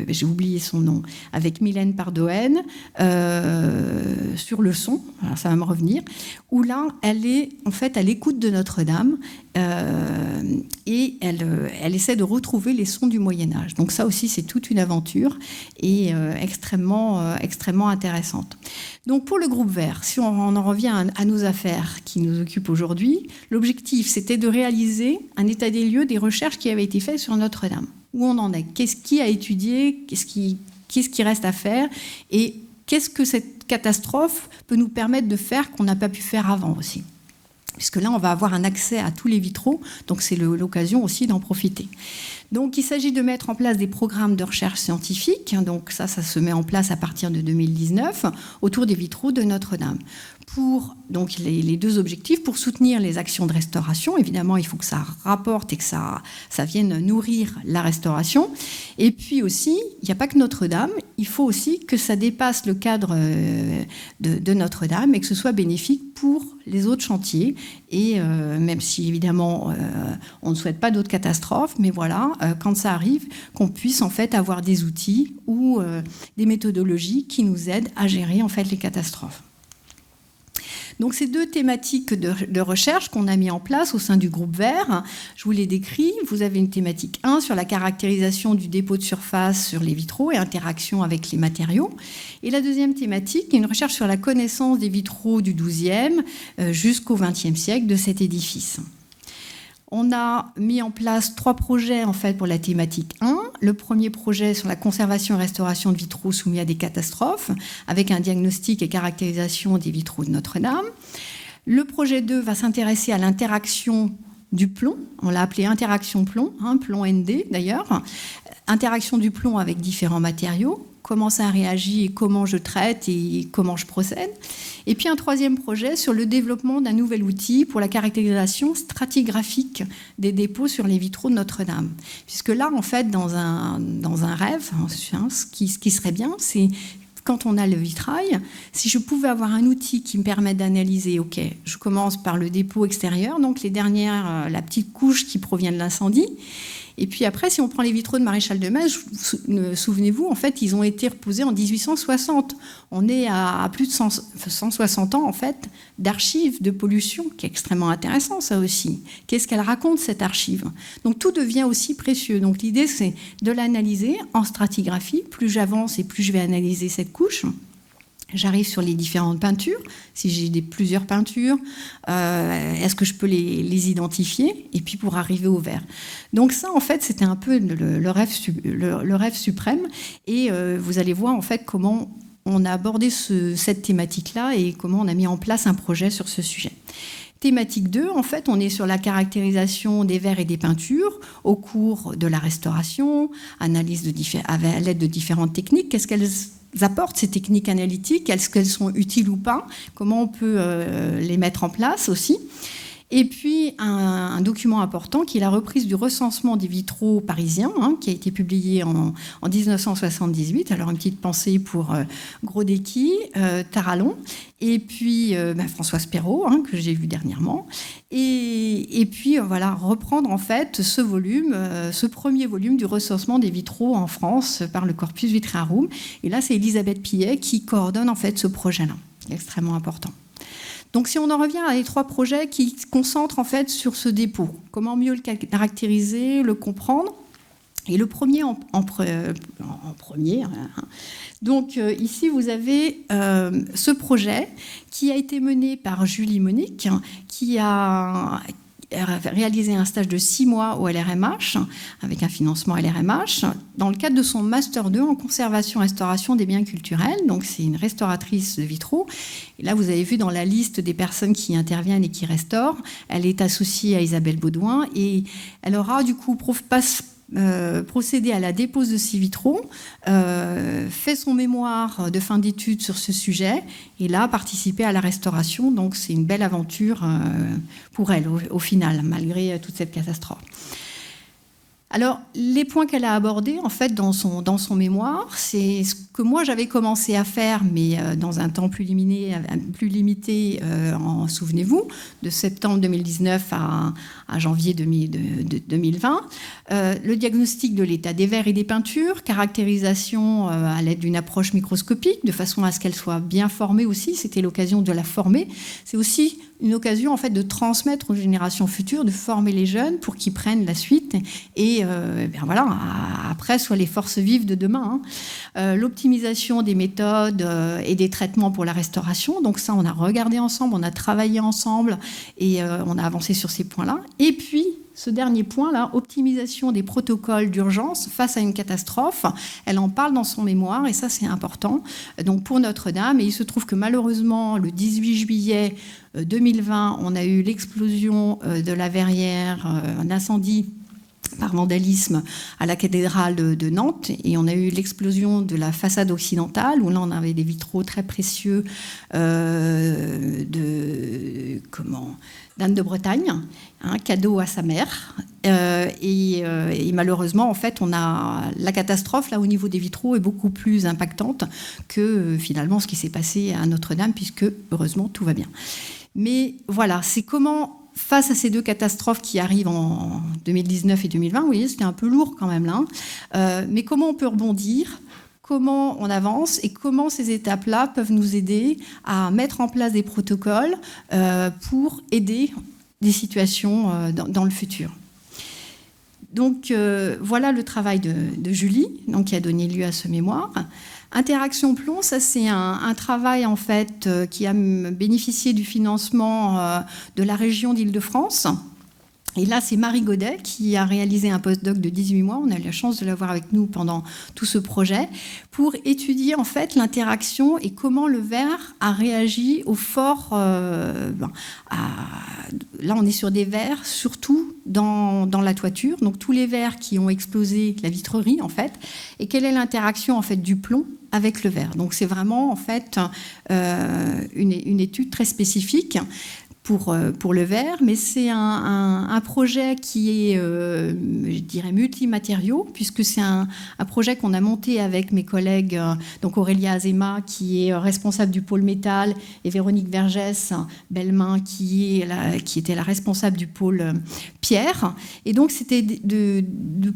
[SPEAKER 2] j'ai oublié son nom, avec Mylène Pardoen, sur le son, alors ça va me revenir, où là, elle est en fait à l'écoute de Notre-Dame et elle essaie de retrouver les sons du Moyen-Âge. Donc ça aussi, c'est toute une aventure et extrêmement intéressante. Donc pour le groupe Vert, si on en revient à nos affaires qui nous occupent aujourd'hui, l'objectif, c'était de réaliser un état des lieux des recherches qui avaient été faites sur Notre-Dame. Où on en est? Qu'est-ce qui a étudié? Qu'est-ce qui reste à faire? Et qu'est-ce que cette catastrophe peut nous permettre de faire qu'on n'a pas pu faire avant aussi? Puisque là, on va avoir un accès à tous les vitraux, donc c'est l'occasion aussi d'en profiter. Donc, il s'agit de mettre en place des programmes de recherche scientifique. Donc, ça se met en place à partir de 2019 autour des vitraux de Notre-Dame. Pour donc, les deux objectifs, pour soutenir les actions de restauration. Évidemment, il faut que ça rapporte et que ça vienne nourrir la restauration. Et puis aussi, il n'y a pas que Notre-Dame, il faut aussi que ça dépasse le cadre de Notre-Dame et que ce soit bénéfique pour les autres chantiers. Et même si, évidemment, on ne souhaite pas d'autres catastrophes, mais voilà, quand ça arrive, qu'on puisse en fait avoir des outils ou des méthodologies qui nous aident à gérer en fait les catastrophes. Donc, ces deux thématiques de recherche qu'on a mis en place au sein du groupe Vert, je vous les décris. Vous avez une thématique 1 sur la caractérisation du dépôt de surface sur les vitraux et interaction avec les matériaux. Et la deuxième thématique est une recherche sur la connaissance des vitraux du XIIe jusqu'au XXe siècle de cet édifice. On a mis en place 3 projets en fait, pour la thématique 1. Le premier projet sur la conservation et restauration de vitraux soumis à des catastrophes, avec un diagnostic et caractérisation des vitraux de Notre-Dame. Le projet 2 va s'intéresser à l'interaction du plomb. On l'a appelé interaction plomb, plomb ND d'ailleurs. Interaction du plomb avec différents matériaux. Comment ça réagit et comment je traite et comment je procède. Et puis un troisième projet sur le développement d'un nouvel outil pour la caractérisation stratigraphique des dépôts sur les vitraux de Notre-Dame. Puisque là, en fait, dans un rêve, ce qui serait bien, c'est quand on a le vitrail, si je pouvais avoir un outil qui me permette d'analyser, ok, je commence par le dépôt extérieur, donc la petite couche qui provient de l'incendie. Et puis après, si on prend les vitraux de Maréchal de Metz, souvenez-vous, en fait, ils ont été reposés en 1860. On est à plus de 160 ans, en fait, d'archives de pollution, qui est extrêmement intéressant, ça aussi. Qu'est-ce qu'elle raconte, cette archive? Donc, tout devient aussi précieux. Donc, l'idée, c'est de l'analyser en stratigraphie. Plus j'avance et plus je vais analyser cette couche. J'arrive sur les différentes peintures. Si j'ai plusieurs peintures, est-ce que je peux les identifier? Et puis pour arriver au vert. Donc ça, en fait, c'était un peu le rêve suprême. Et vous allez voir, en fait, comment on a abordé cette thématique-là et comment on a mis en place un projet sur ce sujet. Thématique 2, en fait, on est sur la caractérisation des verres et des peintures au cours de la restauration, analyse à l'aide de différentes techniques. Qu'est-ce qu'elles apportent, ces techniques analytiques? Est-ce qu'elles sont utiles ou pas? Comment on peut les mettre en place aussi? Et puis, un document important qui est la reprise du recensement des vitraux parisiens, qui a été publié en 1978. Alors, une petite pensée pour Grodecki, Tarallon, et puis Françoise Perrault, que j'ai vu dernièrement. Et puis, voilà, reprendre en fait ce premier volume du recensement des vitraux en France par le Corpus Vitrarum. Et là, c'est Elisabeth Pillet qui coordonne en fait ce projet-là, extrêmement important. Donc, si on en revient à les 3 projets qui se concentrent en fait sur ce dépôt, comment mieux le caractériser, le comprendre. Et le premier en premier. Donc, ici, vous avez ce projet qui a été mené par Julie Monique, qui a réalisé un stage de 6 mois au LRMH, avec un financement LRMH, dans le cadre de son Master 2 en conservation-restauration des biens culturels. Donc, c'est une restauratrice de vitraux. Et là, vous avez vu dans la liste des personnes qui interviennent et qui restaurent, elle est associée à Isabelle Baudouin et elle aura du coup procédé à la dépose de ces vitraux, fait son mémoire de fin d'études sur ce sujet et là, participé à la restauration. Donc, c'est une belle aventure pour elle, au final, malgré toute cette catastrophe. Alors, les points qu'elle a abordés, en fait, dans son mémoire, c'est ce que moi j'avais commencé à faire, mais dans un temps plus limité, souvenez-vous, de septembre 2019 à janvier 2020. Le diagnostic de l'état des verres et des peintures, caractérisation à l'aide d'une approche microscopique, de façon à ce qu'elle soit bien formée aussi. C'était l'occasion de la former. C'est aussi une occasion en fait de transmettre aux générations futures, de former les jeunes pour qu'ils prennent la suite et voilà, après soient les forces vives de demain. L'optimisation des méthodes et des traitements pour la restauration. Donc ça, on a regardé ensemble, on a travaillé ensemble et on a avancé sur ces points-là. Et puis ce dernier point-là, optimisation des protocoles d'urgence face à une catastrophe, elle en parle dans son mémoire et ça c'est important. Donc pour Notre-Dame, et il se trouve que malheureusement le 18 juillet 2020, on a eu l'explosion de la verrière, un incendie par vandalisme à la cathédrale de Nantes, et on a eu l'explosion de la façade occidentale où là on avait des vitraux très précieux d'Anne de Bretagne, cadeau à sa mère, et malheureusement en fait on a la catastrophe là au niveau des vitraux est beaucoup plus impactante que finalement ce qui s'est passé à Notre-Dame, puisque heureusement tout va bien. Mais voilà, c'est comment face à ces deux catastrophes qui arrivent en 2019 et 2020, vous voyez, c'était un peu lourd quand même là, mais comment on peut rebondir, comment on avance et comment ces étapes-là peuvent nous aider à mettre en place des protocoles pour aider des situations dans le futur. Donc voilà le travail de Julie, donc, qui a donné lieu à ce mémoire. Interaction Plomb, ça c'est un travail en fait qui a bénéficié du financement de la région d'Île-de-France. Et là, c'est Marie Godet qui a réalisé un postdoc de 18 mois. On a eu la chance de l'avoir avec nous pendant tout ce projet pour étudier en fait l'interaction et comment le verre a réagi au fort. Là, on est sur des verres, surtout dans la toiture. Donc tous les verres qui ont explosé, la vitrerie en fait. Et quelle est l'interaction en fait du plomb avec le verre. Donc c'est vraiment en fait une étude très spécifique pour le verre, mais c'est un projet qui est, je dirais, multimatériaux, puisque c'est un projet qu'on a monté avec mes collègues, donc Aurélia Azema, qui est responsable du pôle métal, et Véronique Vergès, Belmain, qui était la responsable du pôle pierre. Et donc, c'était de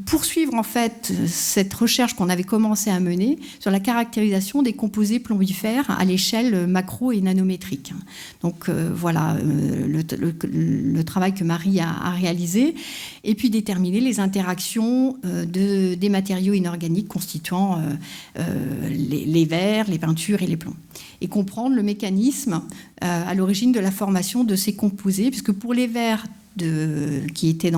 [SPEAKER 2] poursuivre, en fait, cette recherche qu'on avait commencé à mener sur la caractérisation des composés plombifères à l'échelle macro et nanométrique. Donc, voilà le travail que Marie a réalisé, et puis déterminer les interactions des matériaux inorganiques constituant les verres, les peintures et les plombs, et comprendre le mécanisme à l'origine de la formation de ces composés, puisque pour les verres qui étaient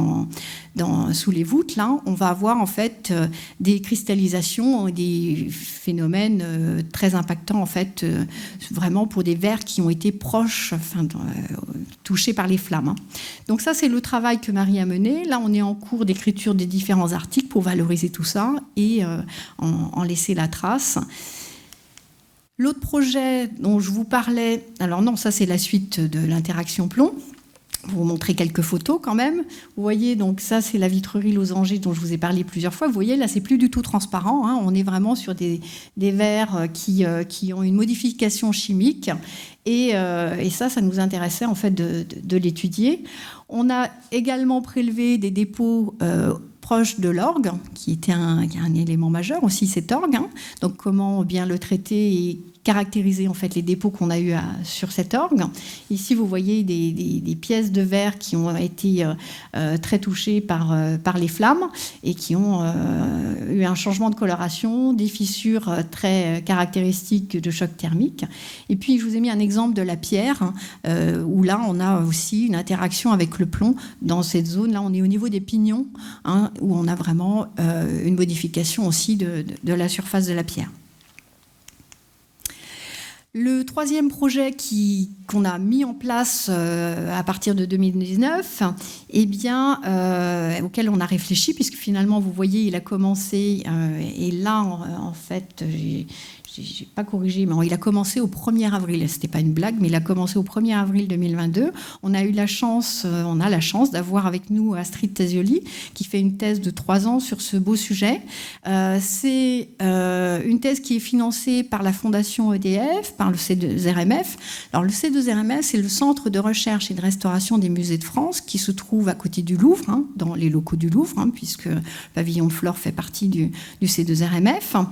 [SPEAKER 2] sous les voûtes, là, on va avoir en fait des cristallisations, des phénomènes très impactants en fait, vraiment pour des verres qui ont été proches, touchés par les flammes. Donc ça, c'est le travail que Marie a mené. Là, on est en cours d'écriture des différents articles pour valoriser tout ça et en laisser la trace. L'autre projet dont je vous parlais, alors non, ça c'est la suite de l'interaction plomb. Pour vous montrer quelques photos quand même. Vous voyez, donc ça, c'est la vitrerie losangeuse dont je vous ai parlé plusieurs fois. Vous voyez, là, c'est plus du tout transparent. Hein. On est vraiment sur des verres qui ont une modification chimique. Et ça nous intéressait en fait de l'étudier. On a également prélevé des dépôts proche de l'orgue, qui était un élément majeur aussi, cet orgue. Hein. Donc, comment bien le traiter et caractériser en fait les dépôts qu'on a eu sur cet orgue. Ici, vous voyez des pièces de verre qui ont été très touchées par les flammes et qui ont eu un changement de coloration, des fissures très caractéristiques de choc thermique. Et puis, je vous ai mis un exemple de la pierre, où là, on a aussi une interaction avec le plomb dans cette zone. Là, on est au niveau des pignons, hein, où on a vraiment une modification aussi de la surface de la pierre. Le troisième projet qui qu'on a mis en place à partir de 2019, auquel on a réfléchi, puisque finalement, vous voyez, il a commencé, et là, en fait, j'ai pas corrigé, mais il a commencé au 1er avril. C'était pas une blague, mais il a commencé au 1er avril 2022. On a la chance d'avoir avec nous Astrid Tasioli, qui fait une thèse de 3 ans sur ce beau sujet. C'est une thèse qui est financée par la Fondation EDF, par le C2RMF. Alors, le C2RMF, c'est le Centre de recherche et de restauration des musées de France, qui se trouve à côté du Louvre, dans les locaux du Louvre, puisque le pavillon de Flore fait partie du C2RMF.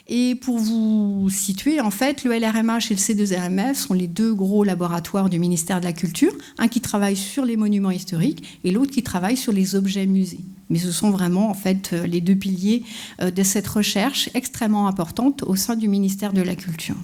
[SPEAKER 2] Et pour vous situer, en fait, le LRMH et le C2RMF sont les 2 gros laboratoires du ministère de la Culture, un qui travaille sur les monuments historiques et l'autre qui travaille sur les objets musées. Mais ce sont vraiment, en fait, les 2 piliers de cette recherche extrêmement importante au sein du ministère de la Culture.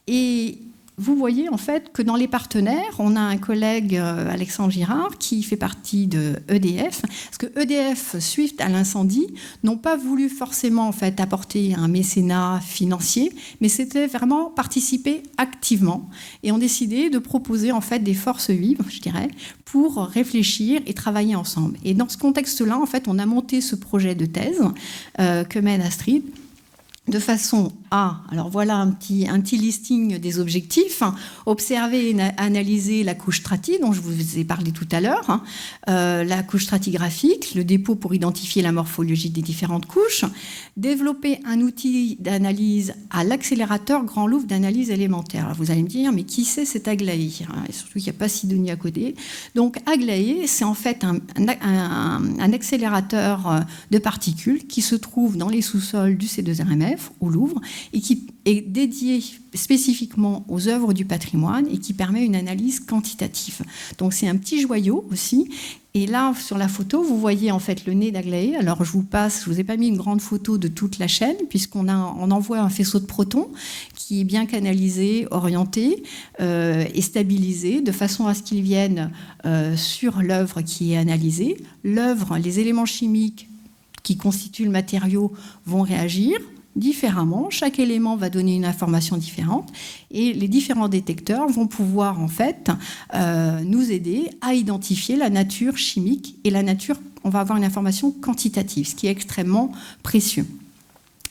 [SPEAKER 2] Et vous voyez en fait que dans les partenaires, on a un collègue, Alexandre Girard, qui fait partie de EDF, parce que EDF, suite à l'incendie, n'ont pas voulu forcément en fait apporter un mécénat financier, mais c'était vraiment participer activement, et ont décidé de proposer en fait des forces vives, je dirais, pour réfléchir et travailler ensemble. Et dans ce contexte-là, en fait, on a monté ce projet de thèse que mène Astrid, de façon à, alors voilà un petit listing des objectifs, observer et analyser la couche strati dont je vous ai parlé tout à l'heure, la couche stratigraphique, le dépôt pour identifier la morphologie des différentes couches, développer un outil d'analyse à l'accélérateur Grand Louvre d'analyse élémentaire. Alors vous allez me dire, mais qui c'est cet Aglaé, et surtout qu'il n'y a pas Sidonie à côté. Donc Aglaé, c'est en fait un accélérateur de particules qui se trouve dans les sous-sols du C2RMF, au Louvre, et qui est dédié spécifiquement aux œuvres du patrimoine et qui permet une analyse quantitative. Donc c'est un petit joyau aussi. Et là, sur la photo, vous voyez en fait le nez d'Aglaé. Alors je vous ai pas mis une grande photo de toute la chaîne, puisqu'on envoie un faisceau de protons qui est bien canalisé, orienté et stabilisé, de façon à ce qu'ils viennent sur l'œuvre qui est analysée. L'œuvre, les éléments chimiques qui constituent le matériau vont réagir différemment. Chaque élément va donner une information différente et les différents détecteurs vont pouvoir en fait nous aider à identifier la nature chimique et la nature, on va avoir une information quantitative, ce qui est extrêmement précieux.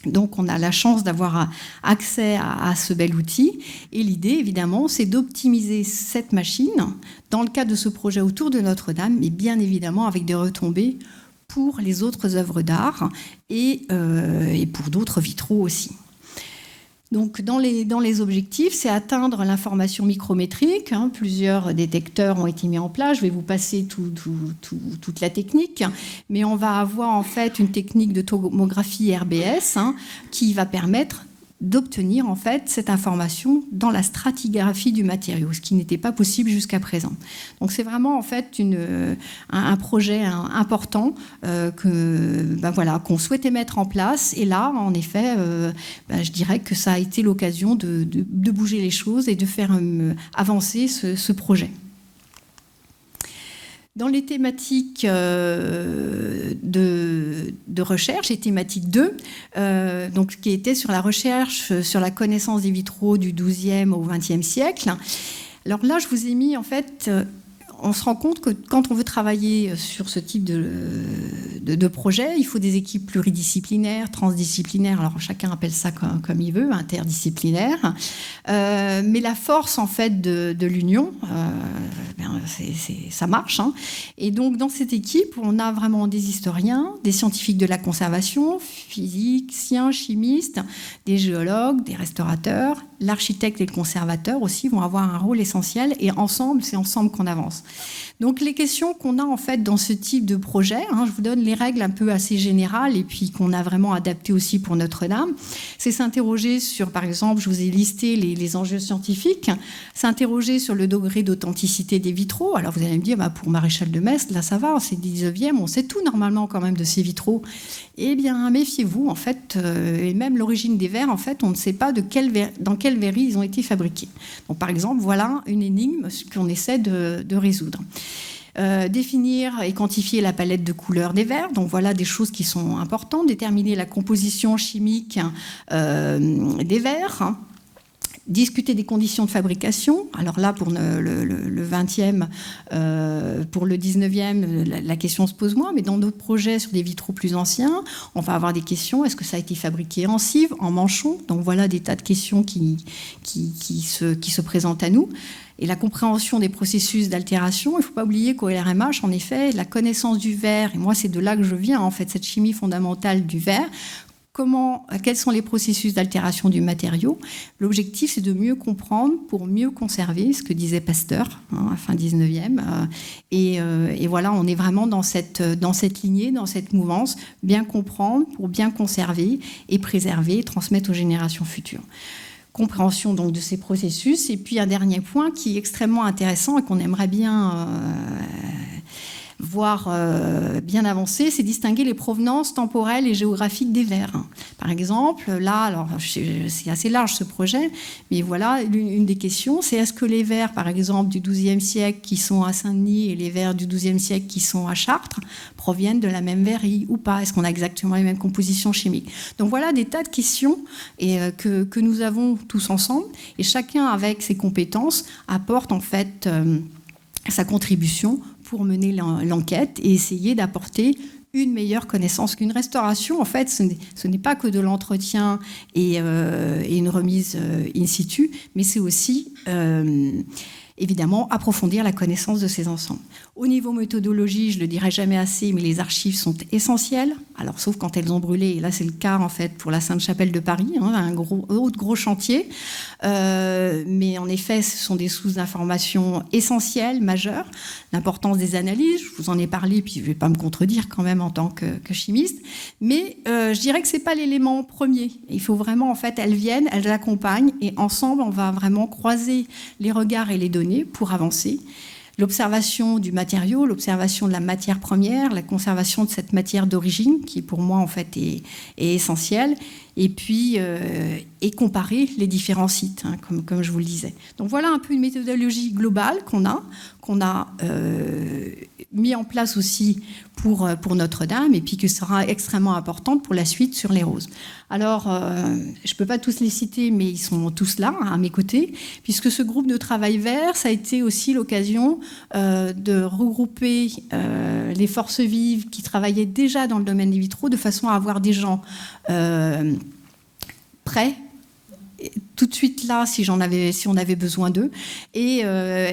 [SPEAKER 2] Donc on a la chance d'avoir accès à ce bel outil et l'idée évidemment c'est d'optimiser cette machine dans le cadre de ce projet autour de Notre-Dame, mais bien évidemment avec des retombées pour les autres œuvres d'art et pour d'autres vitraux aussi. Donc, dans les objectifs, c'est atteindre l'information micrométrique. Plusieurs détecteurs ont été mis en place. Je vais vous passer toute la technique. Mais on va avoir en fait une technique de tomographie RBS qui va permettre d'obtenir en fait cette information dans la stratigraphie du matériau, ce qui n'était pas possible jusqu'à présent. Donc c'est vraiment en fait un projet important qu'on souhaitait mettre en place. Et là, en effet, je dirais que ça a été l'occasion de bouger les choses et de faire avancer ce projet. Dans les thématiques de recherche, et thématique 2, donc, qui était sur la recherche sur la connaissance des vitraux du XIIe au XXe siècle. Alors là, je vous ai mis, en fait, on se rend compte que quand on veut travailler sur ce type de projet, il faut des équipes pluridisciplinaires, transdisciplinaires, alors chacun appelle ça comme il veut, interdisciplinaires. Mais la force, en fait, de l'union, ça marche. Et donc, dans cette équipe, on a vraiment des historiens, des scientifiques de la conservation, physiciens, chimistes, des géologues, des restaurateurs, l'architecte et le conservateur aussi vont avoir un rôle essentiel. Et ensemble, c'est ensemble qu'on avance. Donc, les questions qu'on a en fait dans ce type de projet, je vous donne les règles un peu assez générales et puis qu'on a vraiment adaptées aussi pour Notre-Dame, c'est s'interroger sur, par exemple, je vous ai listé les enjeux scientifiques, s'interroger sur le degré d'authenticité des vitraux. Alors, vous allez me dire, pour Maréchal de Metz, là, ça va, c'est 19e, on sait tout normalement quand même de ces vitraux. Eh bien, méfiez-vous, en fait, et même l'origine des verres, en fait, on ne sait pas dans quelle verrerie ils ont été fabriqués. Donc, par exemple, voilà une énigme qu'on essaie de résoudre. Définir et quantifier la palette de couleurs des verres. Donc voilà des choses qui sont importantes. Déterminer la composition chimique des verres. discuter des conditions de fabrication. Alors là, pour le 20e, pour le 19e, la question se pose moins, mais dans d'autres projets sur des vitraux plus anciens, on va avoir des questions. Est-ce que ça a été fabriqué en cive, en manchon? Donc voilà des tas de questions qui se présentent à nous. Et la compréhension des processus d'altération, il ne faut pas oublier qu'au LRMH, en effet, la connaissance du verre, et moi c'est de là que je viens, en fait, cette chimie fondamentale du verre, quels sont les processus d'altération du matériau. L'objectif, c'est de mieux comprendre pour mieux conserver, ce que disait Pasteur, à fin 19e. Et voilà, on est vraiment dans cette lignée, dans cette mouvance, bien comprendre pour bien conserver et préserver, et transmettre aux générations futures. Compréhension donc de ces processus. Et puis un dernier point qui est extrêmement intéressant et qu'on aimerait bien voire bien avancé, c'est distinguer les provenances temporelles et géographiques des verres. Par exemple, là, alors c'est assez large ce projet, mais voilà, une des questions, c'est est-ce que les verres, par exemple, du XIIe siècle qui sont à Saint-Denis et les verres du XIIe siècle qui sont à Chartres proviennent de la même verrerie ou pas? Est-ce qu'on a exactement les mêmes compositions chimiques? Donc voilà des tas de questions que nous avons tous ensemble, et chacun avec ses compétences apporte en fait sa contribution pour mener l'enquête et essayer d'apporter une meilleure connaissance. Qu'une restauration, en fait, ce n'est pas que de l'entretien et une remise in situ, mais c'est aussi évidemment approfondir la connaissance de ces ensembles. Au niveau méthodologie, je ne le dirai jamais assez, mais les archives sont essentielles. Alors, sauf quand elles ont brûlé, et là c'est le cas en fait pour la Sainte-Chapelle de Paris, un gros chantier. Mais en effet, ce sont des sources d'informations essentielles, majeures. L'importance des analyses, je vous en ai parlé, puis je ne vais pas me contredire quand même en tant que chimiste. Mais je dirais que ce n'est pas l'élément premier. Il faut vraiment, en fait, elles viennent, elles accompagnent, et ensemble, on va vraiment croiser les regards et les données pour avancer. L'observation du matériau, l'observation de la matière première, la conservation de cette matière d'origine, qui pour moi en fait est essentielle, et puis et comparer les différents sites, comme je vous le disais. Donc voilà un peu une méthodologie globale qu'on a mis en place aussi pour Notre-Dame, et puis qui sera extrêmement importante pour la suite sur les roses. Alors, je ne peux pas tous les citer, mais ils sont tous là, à mes côtés, puisque ce groupe de travail vert, ça a été aussi l'occasion de regrouper les forces vives qui travaillaient déjà dans le domaine des vitraux, de façon à avoir des gens prêts, tout de suite là, si on avait besoin d'eux, et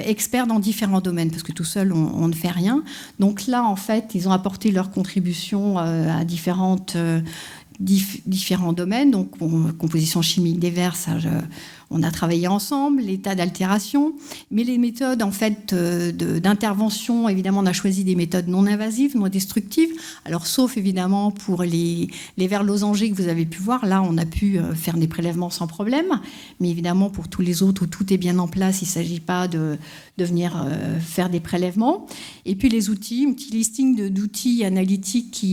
[SPEAKER 2] experts dans différents domaines, parce que tout seul, on ne fait rien. Donc là, en fait, ils ont apporté leur contribution à différents domaines. Donc, composition chimique des verres, ça, on a travaillé ensemble, l'état d'altération, mais les méthodes en fait d'intervention, évidemment, on a choisi des méthodes non invasives, non destructives. Alors, sauf évidemment pour les verres losangés que vous avez pu voir, là, on a pu faire des prélèvements sans problème. Mais évidemment, pour tous les autres où tout est bien en place, il ne s'agit pas de venir faire des prélèvements. Et puis les outils, un petit listing d'outils analytiques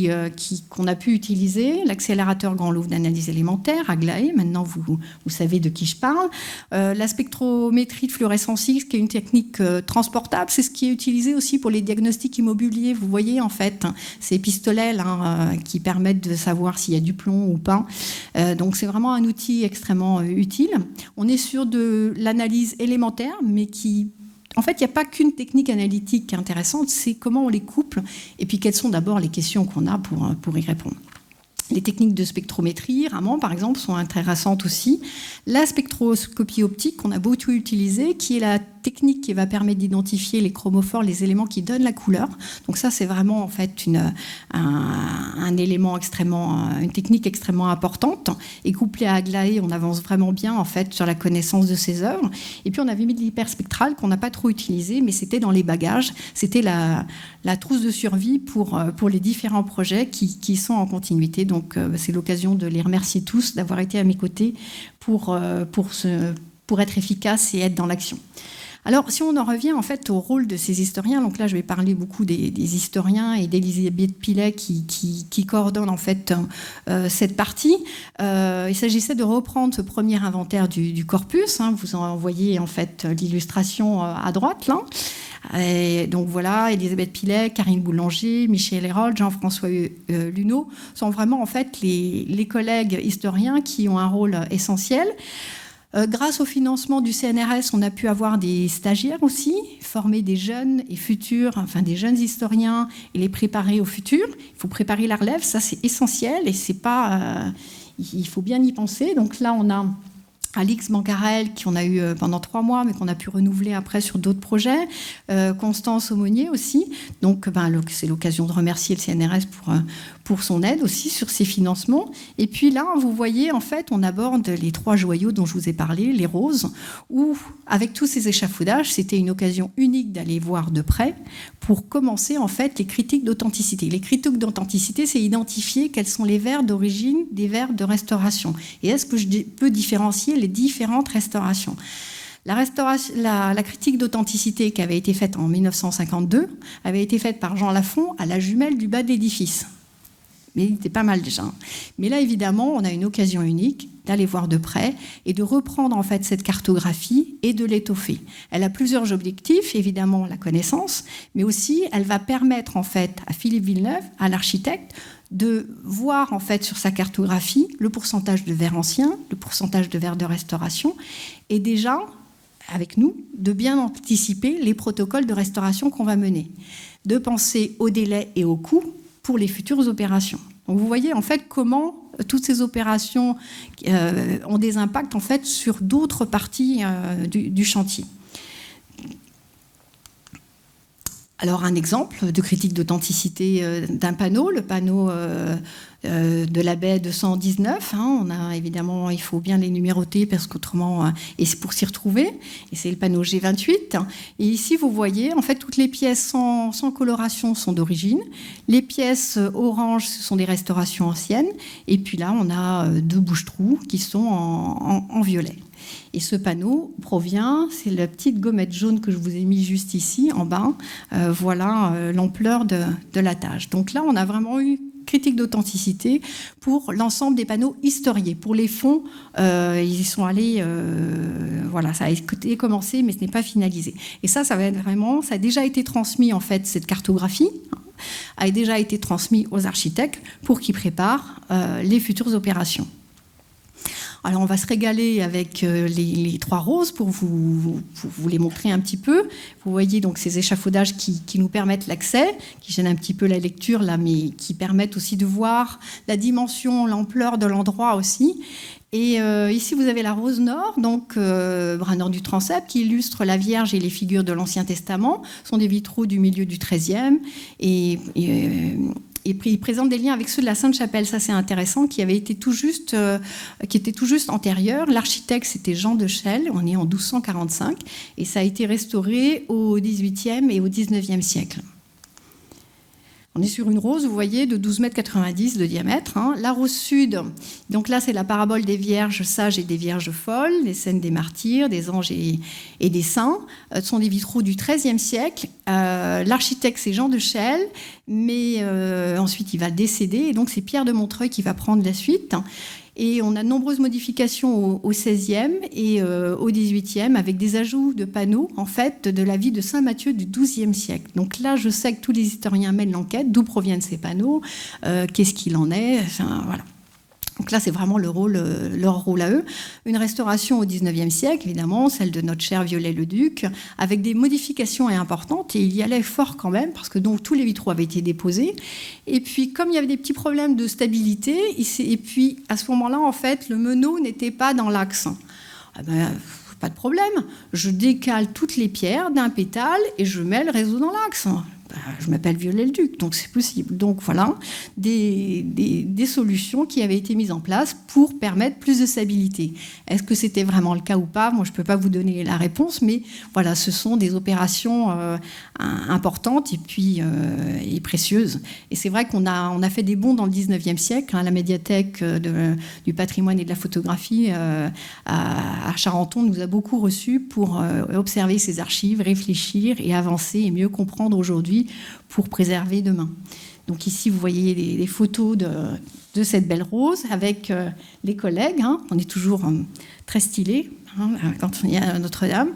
[SPEAKER 2] qu'on a pu utiliser. L'accélérateur Grand Louvre d'analyse élémentaire, Aglaé, maintenant vous savez de qui je parle. La spectrométrie de fluorescence X, qui est une technique transportable, c'est ce qui est utilisé aussi pour les diagnostics immobiliers. Vous voyez, en fait, ces pistolets là, qui permettent de savoir s'il y a du plomb ou pas. Donc c'est vraiment un outil extrêmement utile. On est sur de l'analyse élémentaire, mais qui... En fait, il n'y a pas qu'une technique analytique intéressante, c'est comment on les couple, et puis quelles sont d'abord les questions qu'on a pour y répondre. Les techniques de spectrométrie, Raman par exemple, sont intéressantes aussi. La spectroscopie optique qu'on a beaucoup utilisée, qui est la technique qui va permettre d'identifier les chromophores, les éléments qui donnent la couleur. Donc ça, c'est vraiment en fait un élément une technique extrêmement importante. Et couplée à Aglaé, on avance vraiment bien en fait sur la connaissance de ces œuvres. Et puis on avait mis de l'hyperspectral qu'on n'a pas trop utilisé, mais c'était dans les bagages. C'était la trousse de survie pour les différents projets qui sont en continuité. Donc c'est l'occasion de les remercier tous d'avoir été à mes côtés pour être efficaces et être dans l'action. Alors, si on en revient en fait au rôle de ces historiens, donc là je vais parler beaucoup des historiens et d'Elisabeth Pilet qui coordonne en fait cette partie. Il s'agissait de reprendre ce premier inventaire du corpus. Vous en voyez en fait l'illustration à droite là. Et donc voilà, Elisabeth Pilet, Karine Boulanger, Michel Hérold, Jean-François Luneau sont vraiment en fait les collègues historiens qui ont un rôle essentiel. Grâce au financement du CNRS, on a pu avoir des stagiaires aussi, former des jeunes et futurs, enfin des jeunes historiens et les préparer au futur. Il faut préparer la relève, ça c'est essentiel et c'est pas, il faut bien y penser. Donc là, on a Alix Bancarel, qu'on a eu pendant 3 mois, mais qu'on a pu renouveler après sur d'autres projets. Constance Aumonier aussi. Donc, c'est l'occasion de remercier le CNRS pour son aide aussi sur ces financements. Et puis là, vous voyez, en fait, on aborde les 3 joyaux dont je vous ai parlé, les roses, où, avec tous ces échafaudages, c'était une occasion unique d'aller voir de près pour commencer, en fait, les critiques d'authenticité. Les critiques d'authenticité, c'est identifier quels sont les vers d'origine des vers de restauration. Et est-ce que je peux différencier les différentes restaurations? La critique d'authenticité qui avait été faite en 1952 avait été faite par Jean Lafont à la jumelle du bas de l'édifice. Mais il était pas mal déjà. Mais là, évidemment, on a une occasion unique d'aller voir de près et de reprendre en fait cette cartographie et de l'étoffer. Elle a plusieurs objectifs, évidemment la connaissance, mais aussi elle va permettre en fait à Philippe Villeneuve, à l'architecte, de voir en fait sur sa cartographie le pourcentage de verre ancien, le pourcentage de verre de restauration, et déjà, avec nous, de bien anticiper les protocoles de restauration qu'on va mener, de penser au délai et au coût pour les futures opérations. Donc vous voyez en fait comment toutes ces opérations ont des impacts en fait sur d'autres parties du chantier. Alors un exemple de critique d'authenticité d'un panneau, le panneau de la baie 219. On a évidemment, il faut bien les numéroter parce qu'autrement, et c'est pour s'y retrouver. Et c'est le panneau G28. Et ici, vous voyez, en fait, toutes les pièces sans coloration sont d'origine. Les pièces orange, ce sont des restaurations anciennes. Et puis là, on a 2 bouches-trous qui sont en violet. Et ce panneau provient, c'est la petite gommette jaune que je vous ai mis juste ici, en bas. Voilà l'ampleur de la tâche. Donc là, on a vraiment eu critique d'authenticité pour l'ensemble des panneaux historiés. Pour les fonds, ils y sont allés, voilà, ça a été commencé, mais ce n'est pas finalisé. Et ça va être vraiment, ça a déjà été transmis, en fait, cette cartographie a déjà été transmis aux architectes pour qu'ils préparent les futures opérations. Alors, on va se régaler avec les 3 roses pour vous les montrer un petit peu. Vous voyez donc ces échafaudages qui nous permettent l'accès, qui gênent un petit peu la lecture, là, mais qui permettent aussi de voir la dimension, l'ampleur de l'endroit aussi. Et ici, vous avez la rose nord, donc bras nord du transept, qui illustre la Vierge et les figures de l'Ancien Testament. Ce sont des vitraux du milieu du XIIIe et il présente des liens avec ceux de la Sainte-Chapelle. Ça, c'est intéressant, qui était tout juste antérieur. L'architecte, c'était Jean de Chelles. On est en 1245 et ça a été restauré au XVIIIe et au XIXe siècle. On est sur une rose, vous voyez, de 12,90 m de diamètre. La rose sud, donc là, c'est la parabole des vierges sages et des vierges folles, les scènes des martyrs, des anges et des saints. Ce sont des vitraux du XIIIe siècle. L'architecte, c'est Jean de Chelles, mais ensuite, il va décéder. Et donc, c'est Pierre de Montreuil qui va prendre la suite. Et on a de nombreuses modifications au XVIe et au XVIIIe avec des ajouts de panneaux en fait de la vie de Saint Matthieu du XIIe siècle. Donc là, je sais que tous les historiens mènent l'enquête, d'où proviennent ces panneaux, qu'est-ce qu'il en est, enfin voilà. Donc là, c'est vraiment leur rôle à eux. Une restauration au XIXe siècle, évidemment, celle de notre cher Viollet-le-Duc, avec des modifications importantes, et il y allait fort quand même, parce que donc tous les vitraux avaient été déposés. Et puis, comme il y avait des petits problèmes de stabilité, et puis à ce moment-là, en fait, le meneau n'était pas dans l'axe. Pas de problème, je décale toutes les pierres d'un pétale et je mets le réseau dans l'axe. Je m'appelle Viollet-le-Duc, donc c'est possible. Donc voilà, des solutions qui avaient été mises en place pour permettre plus de stabilité. Est-ce que c'était vraiment le cas ou pas? Moi, je ne peux pas vous donner la réponse, mais voilà, ce sont des opérations importantes et puis et précieuses. Et c'est vrai qu'on a fait des bonds dans le 19e siècle. La médiathèque du patrimoine et de la photographie à Charenton nous a beaucoup reçus pour observer ces archives, réfléchir et avancer et mieux comprendre aujourd'hui pour préserver demain. Donc ici, vous voyez les photos de cette belle rose avec les collègues. On est toujours très stylés quand on est à Notre-Dame.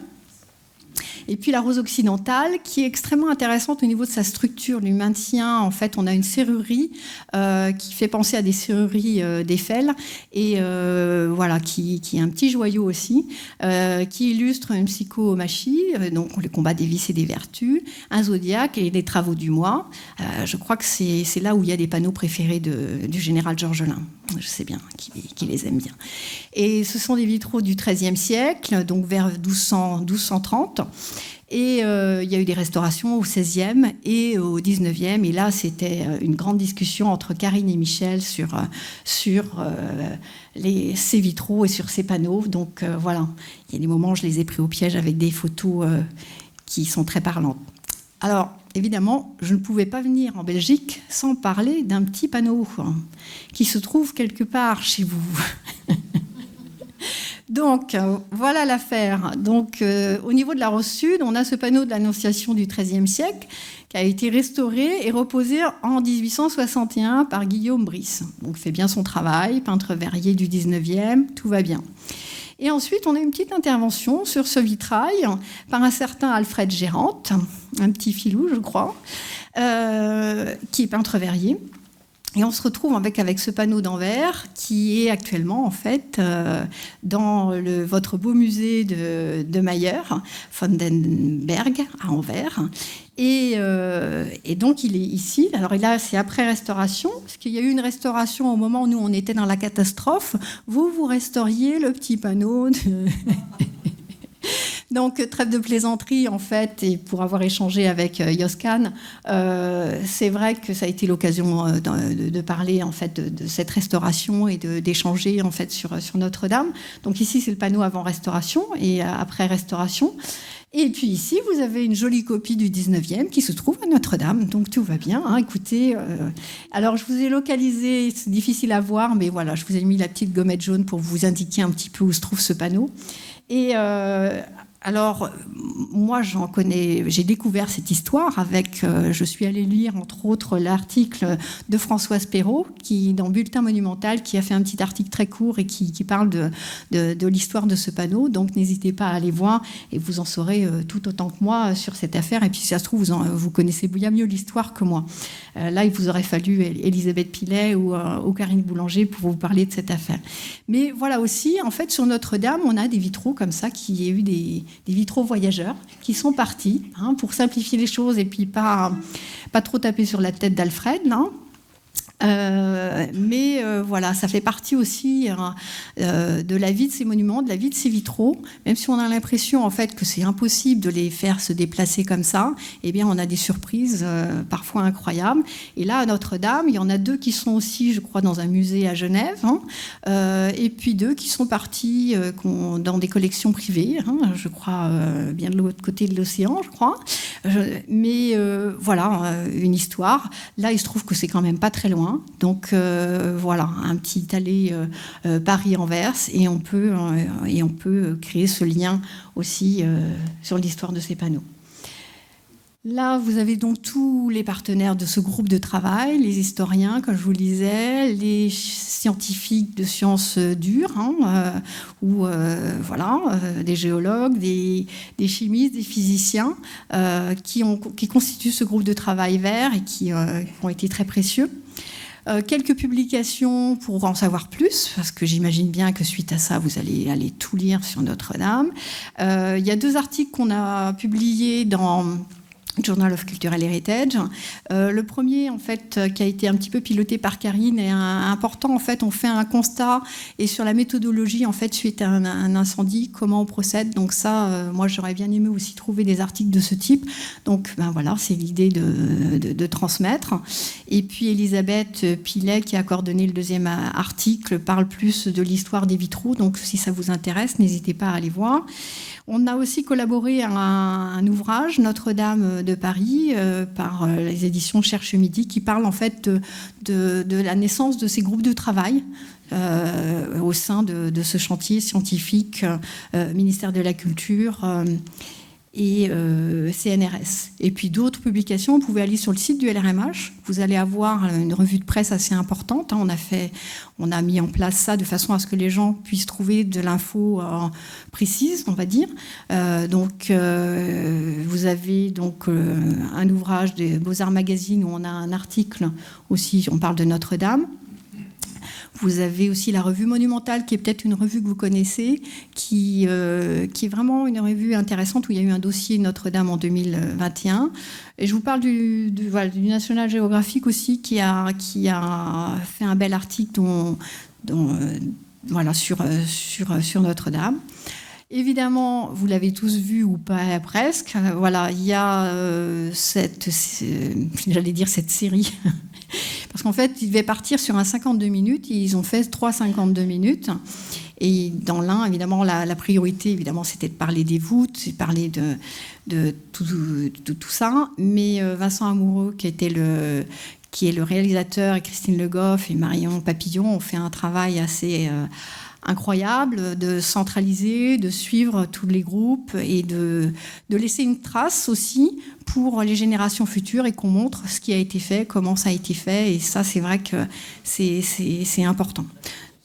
[SPEAKER 2] Et puis la rose occidentale, qui est extrêmement intéressante au niveau de sa structure, du maintien. En fait, on a une serrurerie qui fait penser à des serrureries d'Eiffel, et voilà, qui est un petit joyau aussi, qui illustre une psychomachie, donc le combat des vices et des vertus, un zodiaque et les travaux du mois. Je crois que c'est là où il y a des panneaux préférés du général Georgelin. Je sais bien qu'il les aime bien. Et ce sont des vitraux du XIIIe siècle, donc vers 1230. Et il y a eu des restaurations au XVIe et au XIXe. Et là, c'était une grande discussion entre Karine et Michel sur ces vitraux et sur ces panneaux. Donc voilà, il y a des moments où je les ai pris au piège avec des photos qui sont très parlantes. Alors, évidemment, je ne pouvais pas venir en Belgique sans parler d'un petit panneau qui se trouve quelque part chez vous. Donc, voilà l'affaire. Donc, au niveau de la Rose Sud, on a ce panneau de l'Annonciation du XIIIe siècle qui a été restauré et reposé en 1861 par Guillaume Brice. Donc, il fait bien son travail, peintre verrier du XIXe, tout va bien. Et ensuite, on a une petite intervention sur ce vitrail par un certain Alfred Gérante, un petit filou, je crois, qui est peintre verrier. Et on se retrouve avec ce panneau d'Anvers qui est actuellement en fait dans votre beau musée de Mayer, Vandenberg à Anvers. Et donc il est ici. Alors là, c'est après restauration, parce qu'il y a eu une restauration au moment où nous on était dans la catastrophe. Vous restauriez le petit panneau de... Donc, trêve de plaisanterie, en fait, et pour avoir échangé avec Yoscan, c'est vrai que ça a été l'occasion de parler, en fait, de cette restauration et d'échanger, en fait, sur Notre-Dame. Donc ici, c'est le panneau avant restauration et après restauration. Et puis ici, vous avez une jolie copie du 19e qui se trouve à Notre-Dame. Donc tout va bien, hein, écoutez. Alors, je vous ai localisé, c'est difficile à voir, mais voilà, je vous ai mis la petite gommette jaune pour vous indiquer un petit peu où se trouve ce panneau. Et... alors, moi, j'ai découvert cette histoire avec, je suis allée lire, entre autres, l'article de Françoise Perrault, qui, dans Bulletin Monumental, qui a fait un petit article très court et qui parle de l'histoire de ce panneau. Donc, n'hésitez pas à aller voir et vous en saurez tout autant que moi sur cette affaire. Et puis, si ça se trouve, vous connaissez bien mieux l'histoire que moi. Là, il vous aurait fallu Elisabeth Pillet ou Karine Boulanger pour vous parler de cette affaire. Mais voilà aussi, en fait, sur Notre-Dame, on a des vitraux comme ça, qui y a eu des vitraux voyageurs qui sont partis, hein, pour simplifier les choses et puis pas trop taper sur la tête d'Alfred, là. Mais voilà, ça fait partie aussi de la vie de ces monuments, de la vie de ces vitraux. Même si on a l'impression en fait que c'est impossible de les faire se déplacer comme ça, eh bien on a des surprises parfois incroyables. Et là à Notre-Dame, il y en a 2 qui sont aussi, je crois, dans un musée à Genève, hein, et puis 2 qui sont partis dans des collections privées, hein, je crois, bien de l'autre côté de l'océan, je crois. Mais voilà, une histoire. Là, il se trouve que c'est quand même pas très loin. Donc voilà, un petit aller Paris-Anvers, et on peut créer ce lien aussi sur l'histoire de ces panneaux. Là, vous avez donc tous les partenaires de ce groupe de travail, les historiens, comme je vous le disais, les scientifiques de sciences dures, hein, des géologues, des chimistes, des physiciens, qui constituent ce groupe de travail vert et qui ont été très précieux. Quelques publications pour en savoir plus, parce que j'imagine bien que suite à ça, vous allez aller tout lire sur Notre-Dame. Il y a 2 articles qu'on a publiés dans Journal of Cultural Heritage. Le premier, en fait, qui a été un petit peu piloté par Karine, est important. En fait, on fait un constat et sur la méthodologie, en fait, suite à un incendie, comment on procède. Donc ça, moi, j'aurais bien aimé aussi trouver des articles de ce type. Donc, voilà, c'est l'idée de transmettre. Et puis, Elisabeth Pillet, qui a coordonné le 2e article, parle plus de l'histoire des vitraux. Donc, si ça vous intéresse, n'hésitez pas à aller voir. On a aussi collaboré à un ouvrage, Notre-Dame de Paris, par les éditions Cherche Midi, qui parle en fait de la naissance de ces groupes de travail au sein de ce chantier scientifique, ministère de la Culture. et CNRS. Et puis d'autres publications, vous pouvez aller sur le site du LRMH, vous allez avoir une revue de presse assez importante. On a mis en place ça de façon à ce que les gens puissent trouver de l'info précise, on va dire. Vous avez donc un ouvrage de Beaux-Arts Magazine où on a un article aussi, on parle de Notre-Dame. Vous avez aussi la revue Monumentale, qui est peut-être une revue que vous connaissez, qui est vraiment une revue intéressante, où il y a eu un dossier Notre-Dame en 2021. Et je vous parle du National Geographic aussi, qui a fait un bel article sur Notre-Dame. Évidemment, vous l'avez tous vu ou pas presque. Voilà, il y a cette série. Parce qu'en fait, ils devaient partir sur un 52 minutes. Ils ont fait 3 52 minutes. Et dans l'un, évidemment, la priorité, évidemment, c'était de parler des voûtes, c'est de parler de tout ça. Mais Vincent Amoureux, qui est le réalisateur, et Christine Le Goff et Marion Papillon ont fait un travail assez incroyable de centraliser, de suivre tous les groupes et de laisser une trace aussi pour les générations futures et qu'on montre ce qui a été fait, comment ça a été fait. Et ça, c'est vrai que c'est important.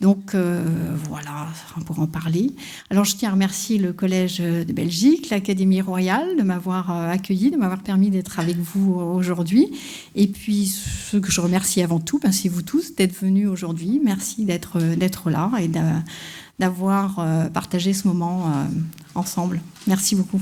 [SPEAKER 2] Donc voilà, on pourra en parler. Alors je tiens à remercier le Collège de Belgique, l'Académie royale de m'avoir accueilli, de m'avoir permis d'être avec vous aujourd'hui. Et puis ceux que je remercie avant tout, c'est vous tous d'être venus aujourd'hui. Merci d'être là et d'avoir partagé ce moment ensemble. Merci beaucoup.